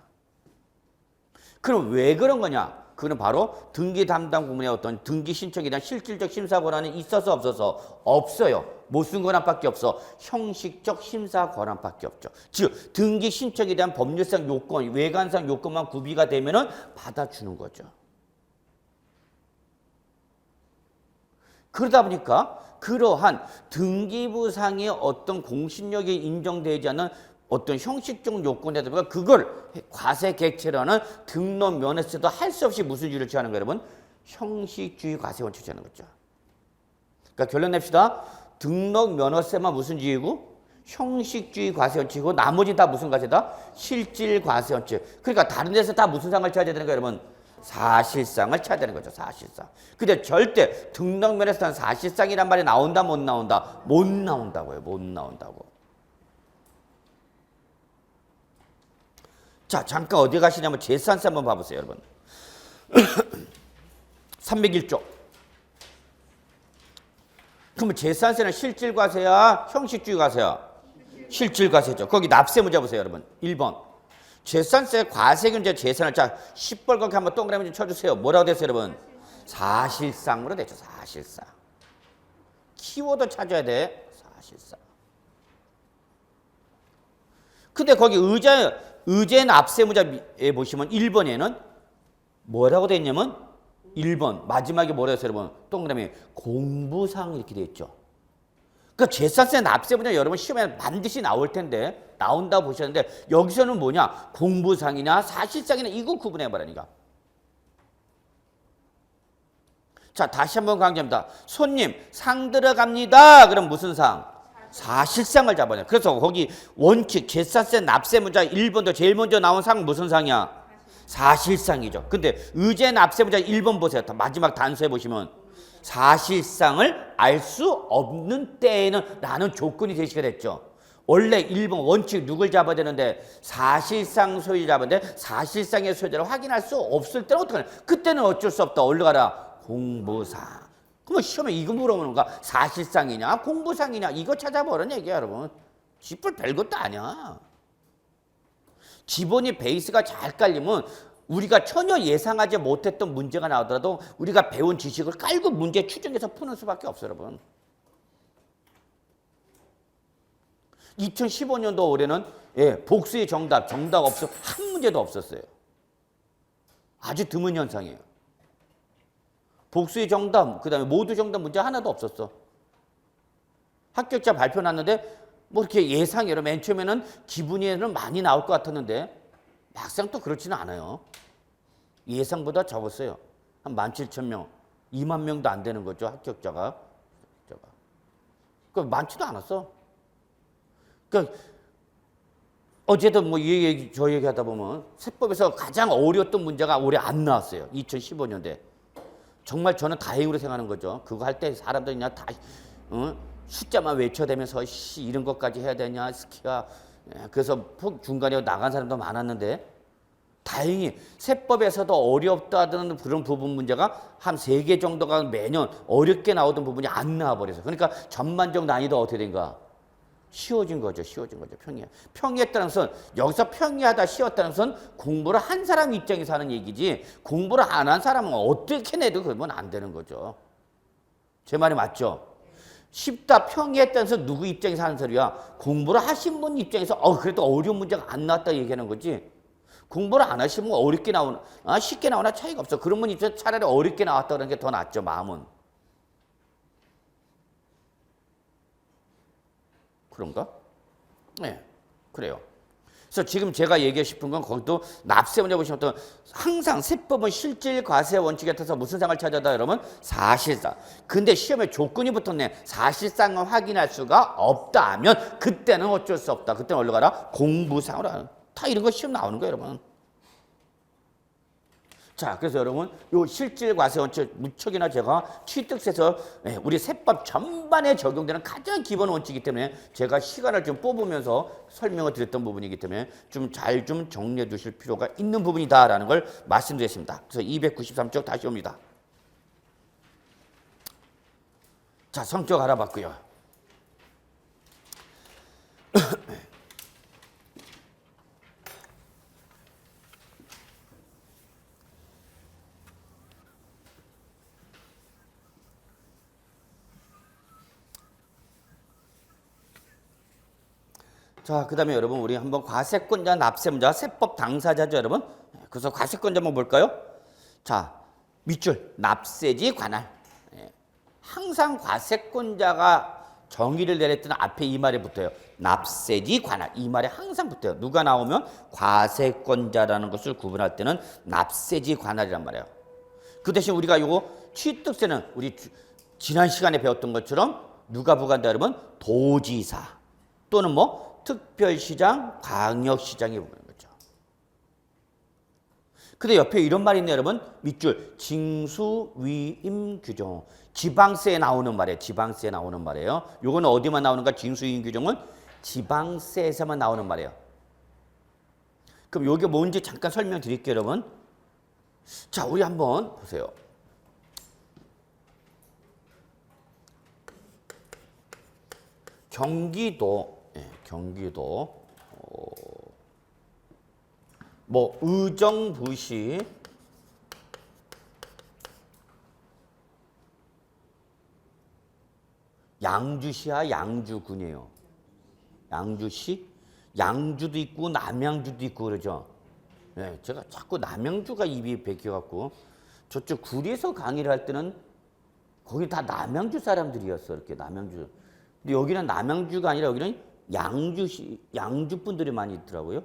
그럼 왜 그런 거냐? 그건 바로 등기 담당 부문의 어떤 등기 신청에 대한 실질적 심사 권한이 있어서 없어서? 없어요. 못 쓴 권한밖에 없어. 형식적 심사 권한밖에 없죠. 즉 등기 신청에 대한 법률상 요건, 외관상 요건만 구비가 되면은 받아주는 거죠. 그러다 보니까 그러한 등기부상의 어떤 공신력이 인정되지 않는 어떤 형식적 요건에 대해서 그걸 과세객체라는 등록 면허세도 할 수 없이 무슨 주의를 취하는 거예요, 여러분? 형식주의 과세원칙을 취하는 거죠. 그러니까 결론 냅시다. 등록 면허세만 무슨 주의고? 형식주의 과세원칙이고 나머지 다 무슨 과세다? 실질 과세원칙. 그러니까 다른 데서 다 무슨 상을 찾아야 되는 거예요, 여러분? 사실상을 찾아야 되는 거죠, 사실상. 근데 절대 등록 면허세는 사실상이란 말이 나온다, 못 나온다? 못 나온다고요, 못 나온다고. 자, 잠깐 어디 가시냐면 재산세 한번 봐보세요, 여러분. 301조. 그러면 재산세는 실질과세야, 형식주의 과세야? 실질과세죠. 거기 납세문제 보세요, 여러분. 1번. 재산세 과세금제 재산을 자 10벌 거기 한번 동그라미 좀 쳐주세요. 뭐라고 됐어요, 여러분? 사실상으로 됐죠, 사실상. 키워드 찾아야 돼, 사실상. 근데 거기 의제 납세문제에 보시면 1번에는 뭐라고 돼 있냐면 1번 마지막에 뭐라고 했어요, 여러분? 동그라미 공부상 이렇게 돼 있죠. 그러니까 재산세 납세문제 여러분 시험에 반드시 나올 텐데 나온다고 보셨는데 여기서는 뭐냐? 공부상이냐 사실상이냐 이거 구분해 보라니까. 자, 다시 한번 강조합니다. 손님 상 들어갑니다. 그럼 무슨 상? 사실상을 잡아야 돼. 그래서 거기 원칙 재산세 납세 문자 1번도 제일 먼저 나온 상 무슨 상이야? 사실상이죠. 근데 의제 납세 문자 1번 보세요. 마지막 단서에 보시면 사실상을 알 수 없는 때에는 라는 조건이 제시가 됐죠. 원래 1번 원칙 누굴 잡아야 되는데 사실상 소유자 잡아야 되는데 사실상의 소유자를 확인할 수 없을 때는 어떡하냐? 그때는 어쩔 수 없다. 어디로 가라? 공부상. 그러면 시험에 이거 물어보는 거야. 사실상이냐 공부상이냐 이거 찾아보라는 얘기야, 여러분. 짚을 별것도 아니야. 기본이 베이스가 잘 깔리면 우리가 전혀 예상하지 못했던 문제가 나오더라도 우리가 배운 지식을 깔고 문제 추정해서 푸는 수밖에 없어요, 여러분. 2015년도 올해는 복수의 정답 없어 한 문제도 없었어요. 아주 드문 현상이에요. 복수의 정답, 그 다음에 모두 정답 문제 하나도 없었어. 합격자 발표 났는데 뭐 이렇게 예상이로 맨 처음에는 기분에는 많이 나올 것 같았는데 막상 또 그렇지는 않아요. 예상보다 적었어요. 한 17,000명, 2만 명도 안 되는 거죠, 합격자가. 그 많지도 않았어. 그러니까 어제도 뭐 이 얘기 저 얘기 하다 보면 세법에서 가장 어려웠던 문제가 올해 안 나왔어요. 2015년대. 정말 저는 다행으로 생각하는 거죠. 그거 할 때 사람들이 그냥 다 숫자만 외쳐대면서 이런 것까지 해야 되냐 스키가. 그래서 중간에 나간 사람도 많았는데 다행히 세법에서도 어렵다는 그런 부분 문제가 한 3개 정도가 매년 어렵게 나오던 부분이 안 나와버려서 그러니까 전반적 난이도 어떻게 된가? 쉬워진 거죠. 평이했다는 것은 여기서 평이하다 쉬웠다는 것은 공부를 한 사람 입장에서 하는 얘기지 공부를 안 한 사람은 어떻게 내도 그러면 안 되는 거죠. 제 말이 맞죠? 쉽다 평이했다는 것은 누구 입장에서 하는 소리야? 공부를 하신 분 입장에서 그래도 어려운 문제가 안 나왔다 얘기하는 거지. 공부를 안 하시면 어렵게 나오나 쉽게 나오나 차이가 없어. 그런 분 입장에서 차라리 어렵게 나왔다 그러는 게 더 낫죠, 마음은. 그런가? 네, 그래요. 그래서 지금 제가 얘기하고 싶은 건 거기도 납세 문제 보시면 항상 세법은 실질 과세 원칙에 따라서 무슨 상을 찾아다 여러분? 사실상. 근데 시험에 조건이 붙었네. 사실상을 확인할 수가 없다면 그때는 어쩔 수 없다. 그때는 어디로 가라? 공부상으로. 다 이런 거 시험 나오는 거예요, 여러분. 자, 그래서 여러분, 요 실질 과세 원칙 무척이나 제가 취득세에서 우리 세법 전반에 적용되는 가장 기본 원칙이기 때문에 제가 시간을 좀 뽑으면서 설명을 드렸던 부분이기 때문에 좀 잘 좀 정리해 주실 필요가 있는 부분이다라는 걸 말씀드렸습니다. 그래서 293쪽 다시 옵니다. 자, 성격 알아봤고요. 자, 그 다음에 여러분, 우리 한번 과세권자, 납세문자, 세법 당사자죠, 여러분. 그래서 과세권자 한번 볼까요? 자, 밑줄, 납세지 관할. 항상 과세권자가 정의를 내릴 때는 앞에 이 말이 붙어요. 납세지 관할. 이 말이 항상 붙어요. 누가 나오면 과세권자라는 것을 구분할 때는 납세지 관할이란 말이에요. 그 대신 우리가 요거 취득세는 우리 지난 시간에 배웠던 것처럼 누가 부과한다, 여러분? 도지사 또는 뭐 특별시장, 광역시장이 부과하는 거죠. 근데 옆에 이런 말이 있네요, 여러분. 밑줄, 징수, 위임, 규정. 지방세에 나오는 말이에요. 지방세에 나오는 말이에요. 요거는 어디만 나오는가? 징수, 위임, 규정은 지방세에서만 나오는 말이에요. 그럼 요게 뭔지 잠깐 설명드릴게요, 여러분. 자, 우리 한번 보세요. 경기도 뭐 의정부시 양주시야 양주군이에요. 양주시 양주도 있고 남양주도 있고 그러죠. 네, 제가 자꾸 남양주가 입이 베껴갖고 저쪽 구리에서 강의를 할 때는 거기 다 남양주 사람들이었어. 이렇게 남양주. 근데 여기는 남양주가 아니라 여기는 양주시, 양주 분들이 많이 있더라고요.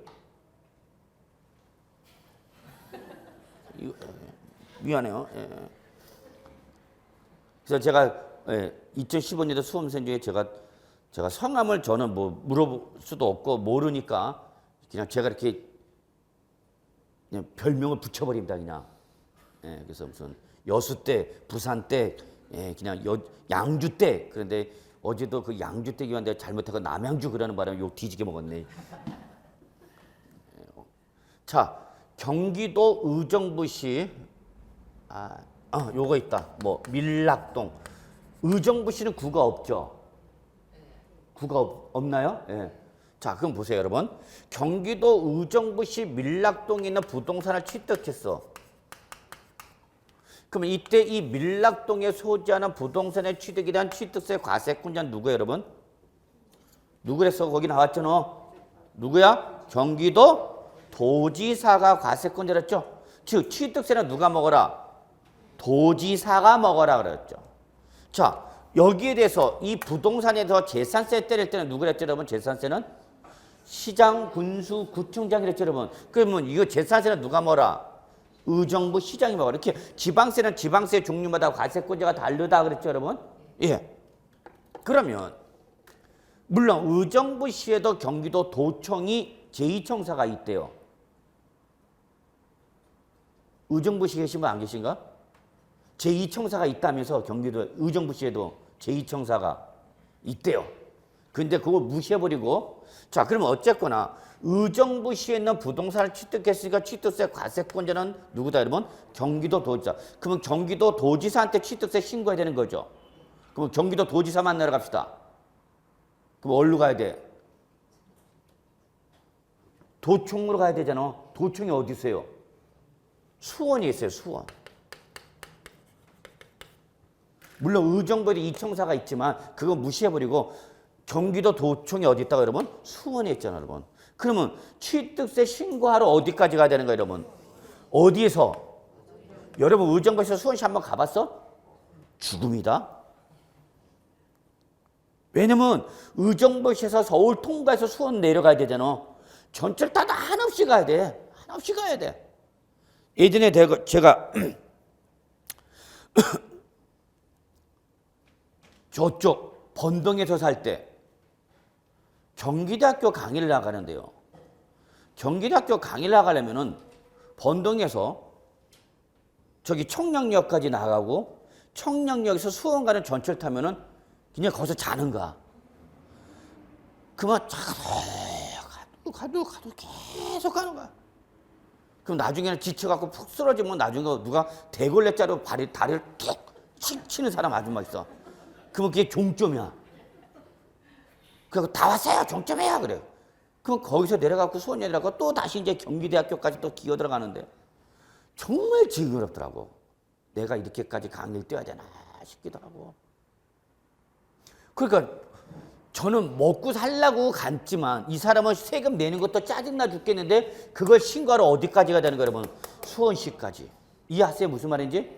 미안해요. 예. 그래서 제가 2015년도 수험생 중에 제가 성함을 저는 뭐 물어볼 수도 없고 모르니까 그냥 제가 이렇게 그냥 별명을 붙여버립니다, 그냥. 예, 그래서 무슨 여수 때, 부산 때, 그냥 양주 때. 그런데 어제도 그 양주 때 기한데 잘못해서 남양주 그러는 바람에 욕 뒤지게 먹었네. 자, 경기도 의정부시 요거 있다. 뭐 밀락동. 의정부시는 구가 없죠. 구가 없나요? 예. 자, 그럼 보세요, 여러분. 경기도 의정부시 밀락동에 있는 부동산을 취득했어. 그러면 이때 이 밀락동에 소지하는 부동산의 취득에 대한 취득세 과세권자는 누구예요, 여러분? 누구랬어? 거기 나왔잖아. 누구야? 경기도 도지사가 과세권자랬죠. 즉 취득세는 누가 먹어라? 도지사가 먹어라 그랬죠. 자, 여기에 대해서 이 부동산에 대해서 재산세 때릴 때는 누구랬죠, 여러분? 재산세는 시장, 군수, 구청장이 랬죠, 여러분. 그러면 이거 재산세는 누가 먹어라? 의정부 시장이 먹어라. 이렇게 지방세는 지방세 종류마다 과세권자가 다르다 그랬죠, 여러분? 예. 그러면 물론 의정부시에도 경기도 도청이 제2청사가 있대요. 의정부시 계신 분 안 계신가? 제2청사가 있다면서 경기도 의정부시에도 제2청사가 있대요. 근데 그걸 무시해버리고 자, 그러면 어쨌거나 의정부시에 있는 부동산을 취득했으니까 취득세 과세권자는 누구다 여러분? 경기도 도지사. 그러면 경기도 도지사한테 취득세 신고해야 되는 거죠. 그럼 경기도 도지사 만나러 갑시다. 그럼 어디로 가야 돼? 도청으로 가야 되잖아. 도청이 어디 있어요? 수원이 있어요, 수원. 물론 의정부에도 이청사가 있지만 그거 무시해버리고 경기도 도청이 어디 있다고 여러분? 수원에 있잖아, 여러분. 그러면 취득세 신고하러 어디까지 가야 되는 거예요, 여러분? 어디에서? 여러분 의정부에서 수원시 한번 가봤어? 죽음이다. 왜냐면 의정부시에서 서울 통과해서 수원 내려가야 되잖아. 전철 타도 한없이 가야 돼. 한없이 가야 돼. 예전에 제가 저쪽 번동에서 살 때 경기대학교 강의를 나가는데요. 경기대학교 강의를 나가려면은 번동에서 저기 청량역까지 나가고 청량역에서 수원 가는 전철 타면은 그냥 거기서 자는 거야. 그만 가도 계속 가는 거야. 그럼 나중에는 지쳐갖고 푹 쓰러지면 나중에 누가 대걸레자로 다리를 툭 치는 사람 아줌마 있어. 그러면 그게 종점이야. 그리고 다 왔어요. 종점이야. 그래. 그럼 거기서 내려가고 수원에 내려가고 또 다시 이제 경기대학교까지 또 기어 들어가는데 정말 징그럽더라고. 내가 이렇게까지 강의를 뛰어야 되나 싶기도 하고. 그러니까 저는 먹고 살라고 갔지만 이 사람은 세금 내는 것도 짜증나 죽겠는데 그걸 신고하러 어디까지 가야 되는 거야, 여러분? 수원시까지. 이해하세요? 무슨 말인지?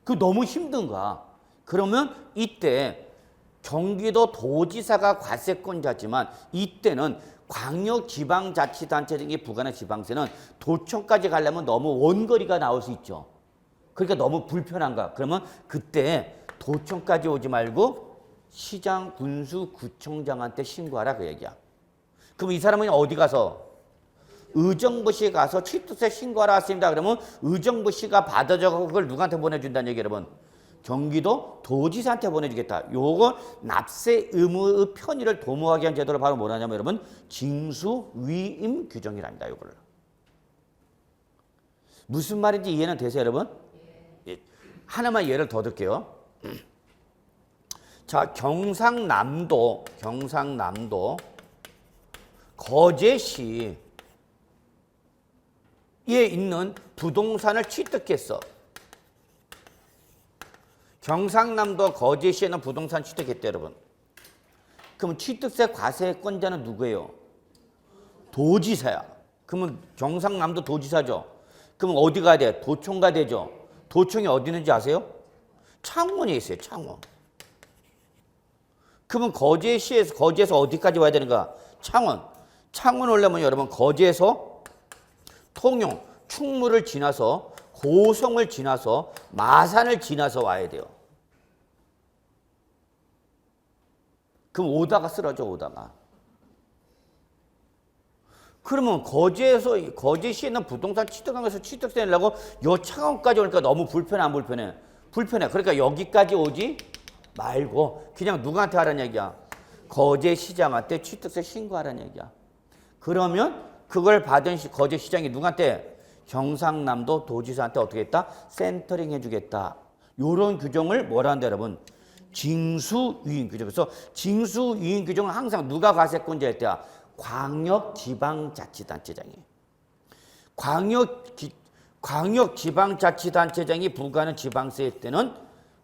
그 너무 힘든 거야. 그러면 이때 경기도 도지사가 과세권자지만 이때는 광역지방자치단체 등이 부과하는 지방세는 도청까지 가려면 너무 원거리가 나올 수 있죠. 그러니까 너무 불편한가. 그러면 그때 도청까지 오지 말고 시장, 군수, 구청장한테 신고하라 그 얘기야. 그럼 이 사람은 어디 가서? 의정부시 가서 취득세 신고하라 했습니다. 그러면 의정부시가 받아줘서 그걸 누구한테 보내준다는 얘기 여러분? 경기도 도지사한테 보내주겠다. 요거 납세 의무의 편의를 도모하게 한 제도를 바로 뭐라 하냐면 여러분 징수위임 규정이랍니다. 요거를. 무슨 말인지 이해는 되세요 여러분? 하나만 예를 더 들게요. 자, 경상남도 거제시에 있는 부동산을 취득했어. 경상남도 거제시에 있는 부동산 취득했대 여러분. 그럼 취득세 과세권자는 누구예요? 도지사야. 그러면 경상남도 도지사죠. 그럼 어디 가야 돼? 도청 가야 되죠. 도청이 어디 있는지 아세요? 창원에 있어요. 창원. 그러면 거제에서 어디까지 와야 되는가? 창원. 창원 오려면 여러분 거제에서 통영, 충무를 지나서 고성을 지나서 마산을 지나서 와야 돼요. 그럼 오다가 쓰러져 오다가. 그러면 거제시에 있는 부동산 취득하면서 취득세 내려고 요 창원까지 오니까 너무 불편해 안 불편해? 불편해. 그러니까 여기까지 오지 말고 그냥 누구한테 하라는 얘기야? 거제시장한테 취득세 신고하라는 얘기야. 그러면 그걸 받은 거제시장이 누구한테? 경상남도 도지사한테 어떻게 했다? 센터링 해주겠다. 요런 규정을 뭐라 한다 여러분? 징수위임 규정. 그래서 징수위임 규정은 항상 누가 과세권자일 때야? 광역지방자치단체장이. 광역지방자치단체장이 부과하는 지방세 때는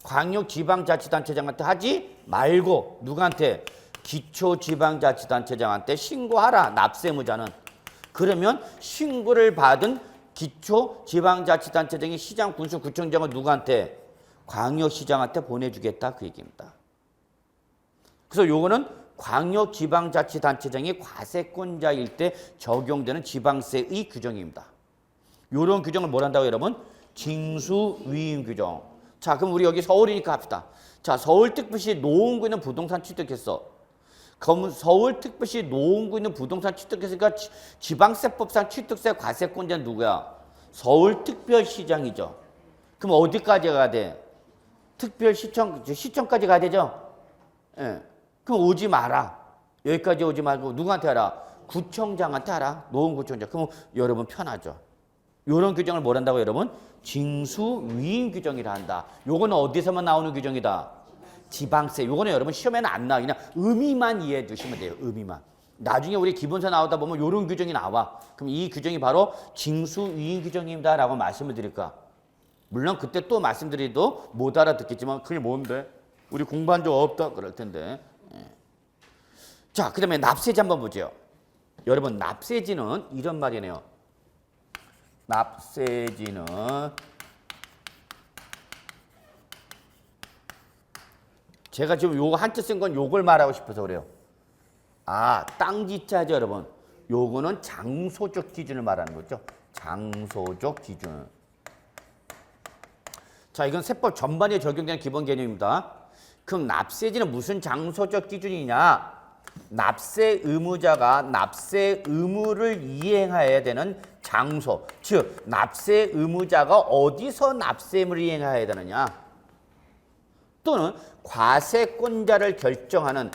광역지방자치단체장한테 하지 말고 누구한테? 기초지방자치단체장한테 신고하라. 납세무자는. 그러면 신고를 받은 기초지방자치단체장이 시장, 군수, 구청장을 누구한테? 광역시장한테 보내주겠다 그 얘기입니다. 그래서 요거는 광역지방자치단체장이 과세권자일 때 적용되는 지방세의 규정입니다. 요런 규정을 뭘 한다고 여러분? 징수위임 규정. 자, 그럼 우리 여기 서울이니까 합시다. 자, 서울특별시 노원구에 있는 부동산 취득했어. 그럼 서울특별시 노원구에 있는 부동산 취득했으니까 지방세법상 취득세 과세권자는 누구야? 서울특별시장이죠. 그럼 어디까지 가야 돼? 시청까지 가야 되죠? 예. 그럼 오지 마라. 여기까지 오지 말고 누구한테 하라? 구청장한테 하라. 노원구청장. 그럼 여러분 편하죠. 이런 규정을 뭘 한다고 여러분? 징수위임 규정이라 한다. 요거는 어디서만 나오는 규정이다? 지방세. 요거는 여러분 시험에는 안 나와. 그냥 의미만 이해해 주시면 돼요. 의미만. 나중에 우리 기본서 나오다 보면 요런 규정이 나와. 그럼 이 규정이 바로 징수위임 규정입니다. 라고 말씀을 드릴까? 물론 그때 또 말씀드리도 못 알아듣겠지만 그게 뭔데? 우리 공부한 적 없다 그럴 텐데. 예. 자, 그 다음에 납세지 한번 보죠. 여러분 납세지는 이런 말이네요. 납세지는 제가 지금 요거 한자 쓴 건 요걸 말하고 싶어서 그래요. 아, 땅지자죠 여러분. 요거는 장소적 기준을 말하는 거죠. 장소적 기준. 자, 이건 세법 전반에 적용되는 기본 개념입니다. 그럼 납세지는 무슨 장소적 기준이냐? 납세 의무자가 납세 의무를 이행해야 되는 장소, 즉 납세 의무자가 어디서 납세 의무를 이행해야 되느냐, 또는 과세권자를 결정하는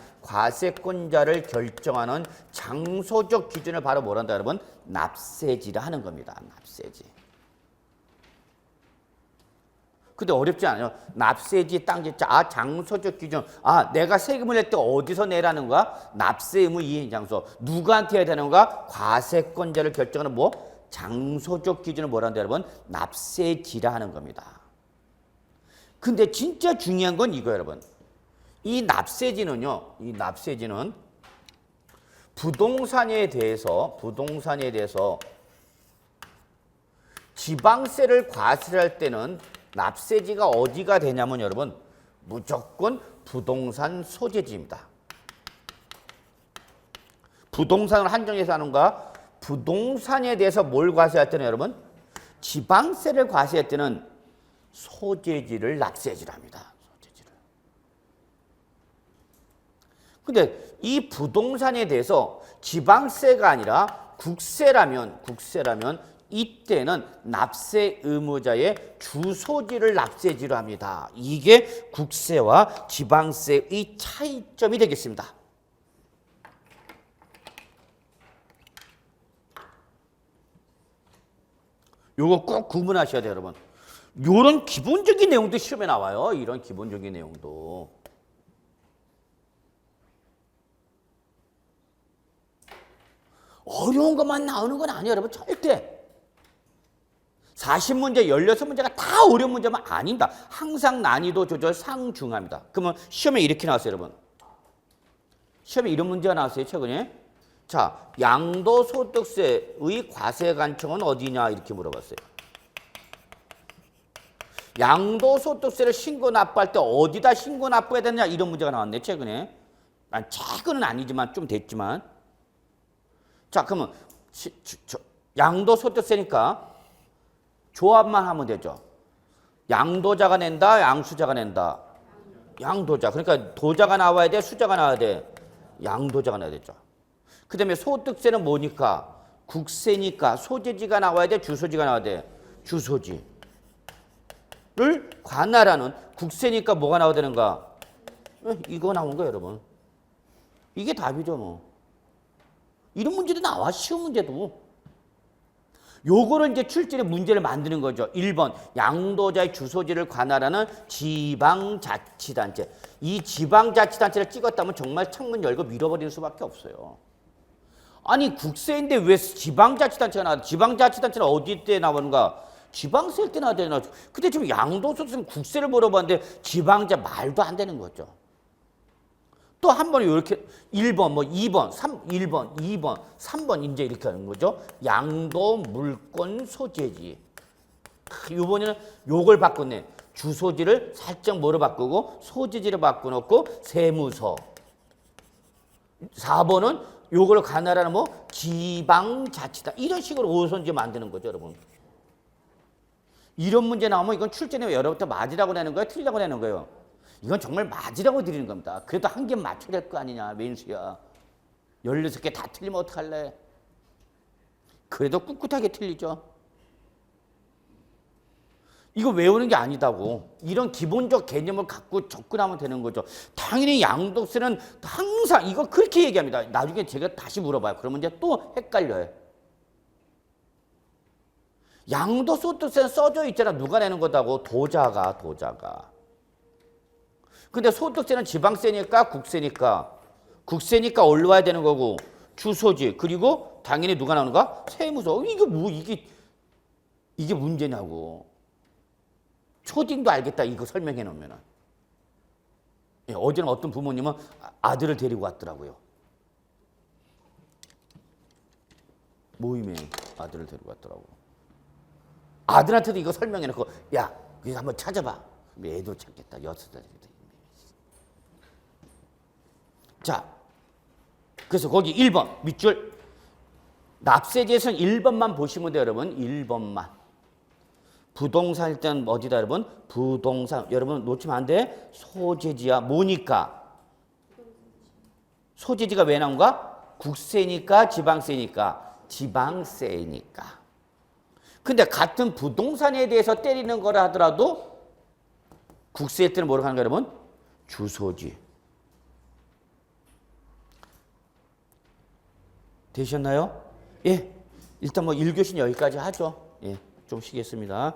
장소적 기준을 바로 뭐란다 여러분? 납세지라 하는 겁니다. 납세지. 근데 어렵지 않아요. 납세지, 땅지, 장소적 기준. 내가 세금을 낼 때 어디서 내라는 거야? 납세 의무 이행 장소. 누구한테 해야 되는 거야? 과세권자를 결정하는 장소적 기준을 뭐란다 여러분? 납세지라 하는 겁니다. 근데 진짜 중요한 건 이거 여러분. 이 납세지는요. 부동산에 대해서 지방세를 과세할 때는 납세지가 어디가 되냐면 여러분 무조건 부동산 소재지입니다. 부동산을 한정해서 하는가? 부동산에 대해서 뭘 과세할 때는 여러분 지방세를 과세할 때는 소재지를 납세지를 합니다. 소재지를. 근데 이 부동산에 대해서 지방세가 아니라 국세라면 이때는 납세 의무자의 주소지를 납세지로 합니다. 이게 국세와 지방세의 차이점이 되겠습니다. 요거 꼭 구분하셔야 돼요, 여러분. 요런 기본적인 내용도 시험에 나와요. 이런 기본적인 내용도. 어려운 것만 나오는 건 아니에요, 여러분. 절대. 40문제, 16문제가 다 어려운 문제만 아닙니다. 항상 난이도 조절 상중합니다. 그러면 시험에 이렇게 나왔어요, 여러분. 시험에 이런 문제가 나왔어요, 최근에. 자, 양도소득세의 과세관청은 어디냐 이렇게 물어봤어요. 양도소득세를 신고 납부할 때 어디다 신고 납부해야 되느냐 이런 문제가 나왔네, 최근에. 최근은 아니지만 좀 됐지만. 자, 그러면 양도소득세니까 조합만 하면 되죠. 양도자가 낸다, 양수자가 낸다. 양도자. 그러니까 도자가 나와야 돼, 수자가 나와야 돼. 양도자가 나와야 되죠. 그 다음에 소득세는 뭐니까? 국세니까 소재지가 나와야 돼, 주소지가 나와야 돼. 주소지를 관할하는 국세니까 뭐가 나와야 되는가? 이거 나온 거예요, 여러분. 이게 답이죠, 뭐. 이런 문제도 나와, 쉬운 문제도. 요거를 이제 출제의 문제를 만드는 거죠. 1번, 양도자의 주소지를 관할하는 지방자치단체. 이 지방자치단체를 찍었다면 정말 창문 열고 밀어버리는 수밖에 없어요. 아니, 국세인데 왜 지방자치단체가 나와? 지방자치단체는 어디 때 나오는가? 지방세 때 나와야 되나? 근데 지금 양도소득세는 국세를 물어봤는데 지방자 말도 안 되는 거죠. 또 한 번에 이렇게 1번, 2번, 1번, 2번, 3번 이제 이렇게 하는 거죠. 양도 물권 소재지. 이번에는 요걸 바꿨네. 주소지를 살짝 뭐로 바꾸고 소재지를 바꿔놓고 세무서. 4번은 요걸 관할하는 지방자치다. 이런 식으로 오선지 만드는 거죠, 여러분. 이런 문제 나오면 이건 출제는 여러분부터 맞으라고 내는 거예요? 틀리라고 내는 거예요? 이건 정말 맞으라고 드리는 겁니다. 그래도 한 개 맞춰야 될 거 아니냐, 민수야. 16개 다 틀리면 어떡할래? 그래도 꿋꿋하게 틀리죠. 이거 외우는 게 아니다고. 이런 기본적 개념을 갖고 접근하면 되는 거죠. 당연히 양도세는 항상 이거 그렇게 얘기합니다. 나중에 제가 다시 물어봐요. 그러면 이제 또 헷갈려요. 양도소득세는 써져 있잖아. 누가 내는 거다고? 도자가. 근데 소득세는 지방세니까 국세니까 올라와야 되는 거고 주소지 그리고 당연히 누가 나오는가? 세무서. 이게 문제냐고. 초딩도 알겠다. 이거 설명해 놓으면은. 예, 어제는 어떤 부모님은 아들을 데리고 왔더라고요. 모임에 아들을 데리고 왔더라고. 아들한테도 이거 설명해 놓고 야, 이거 한번 찾아봐. 애도 찾겠다. 6살이다. 자, 그래서 거기 1번 밑줄 납세지에서는 1번만 보시면 돼요, 여러분. 1번만. 부동산일 때는 어디다, 여러분? 부동산. 여러분 놓치면 안 돼. 소재지야. 뭐니까? 소재지가 왜 나온가? 국세니까 지방세니까 지방세니까. 근데 같은 부동산에 대해서 때리는 거라 하더라도 국세 때는 뭐라고 하는가 그러면 주소지. 되셨나요? 예. 일단 뭐 1교시는 여기까지 하죠. 예. 좀 쉬겠습니다.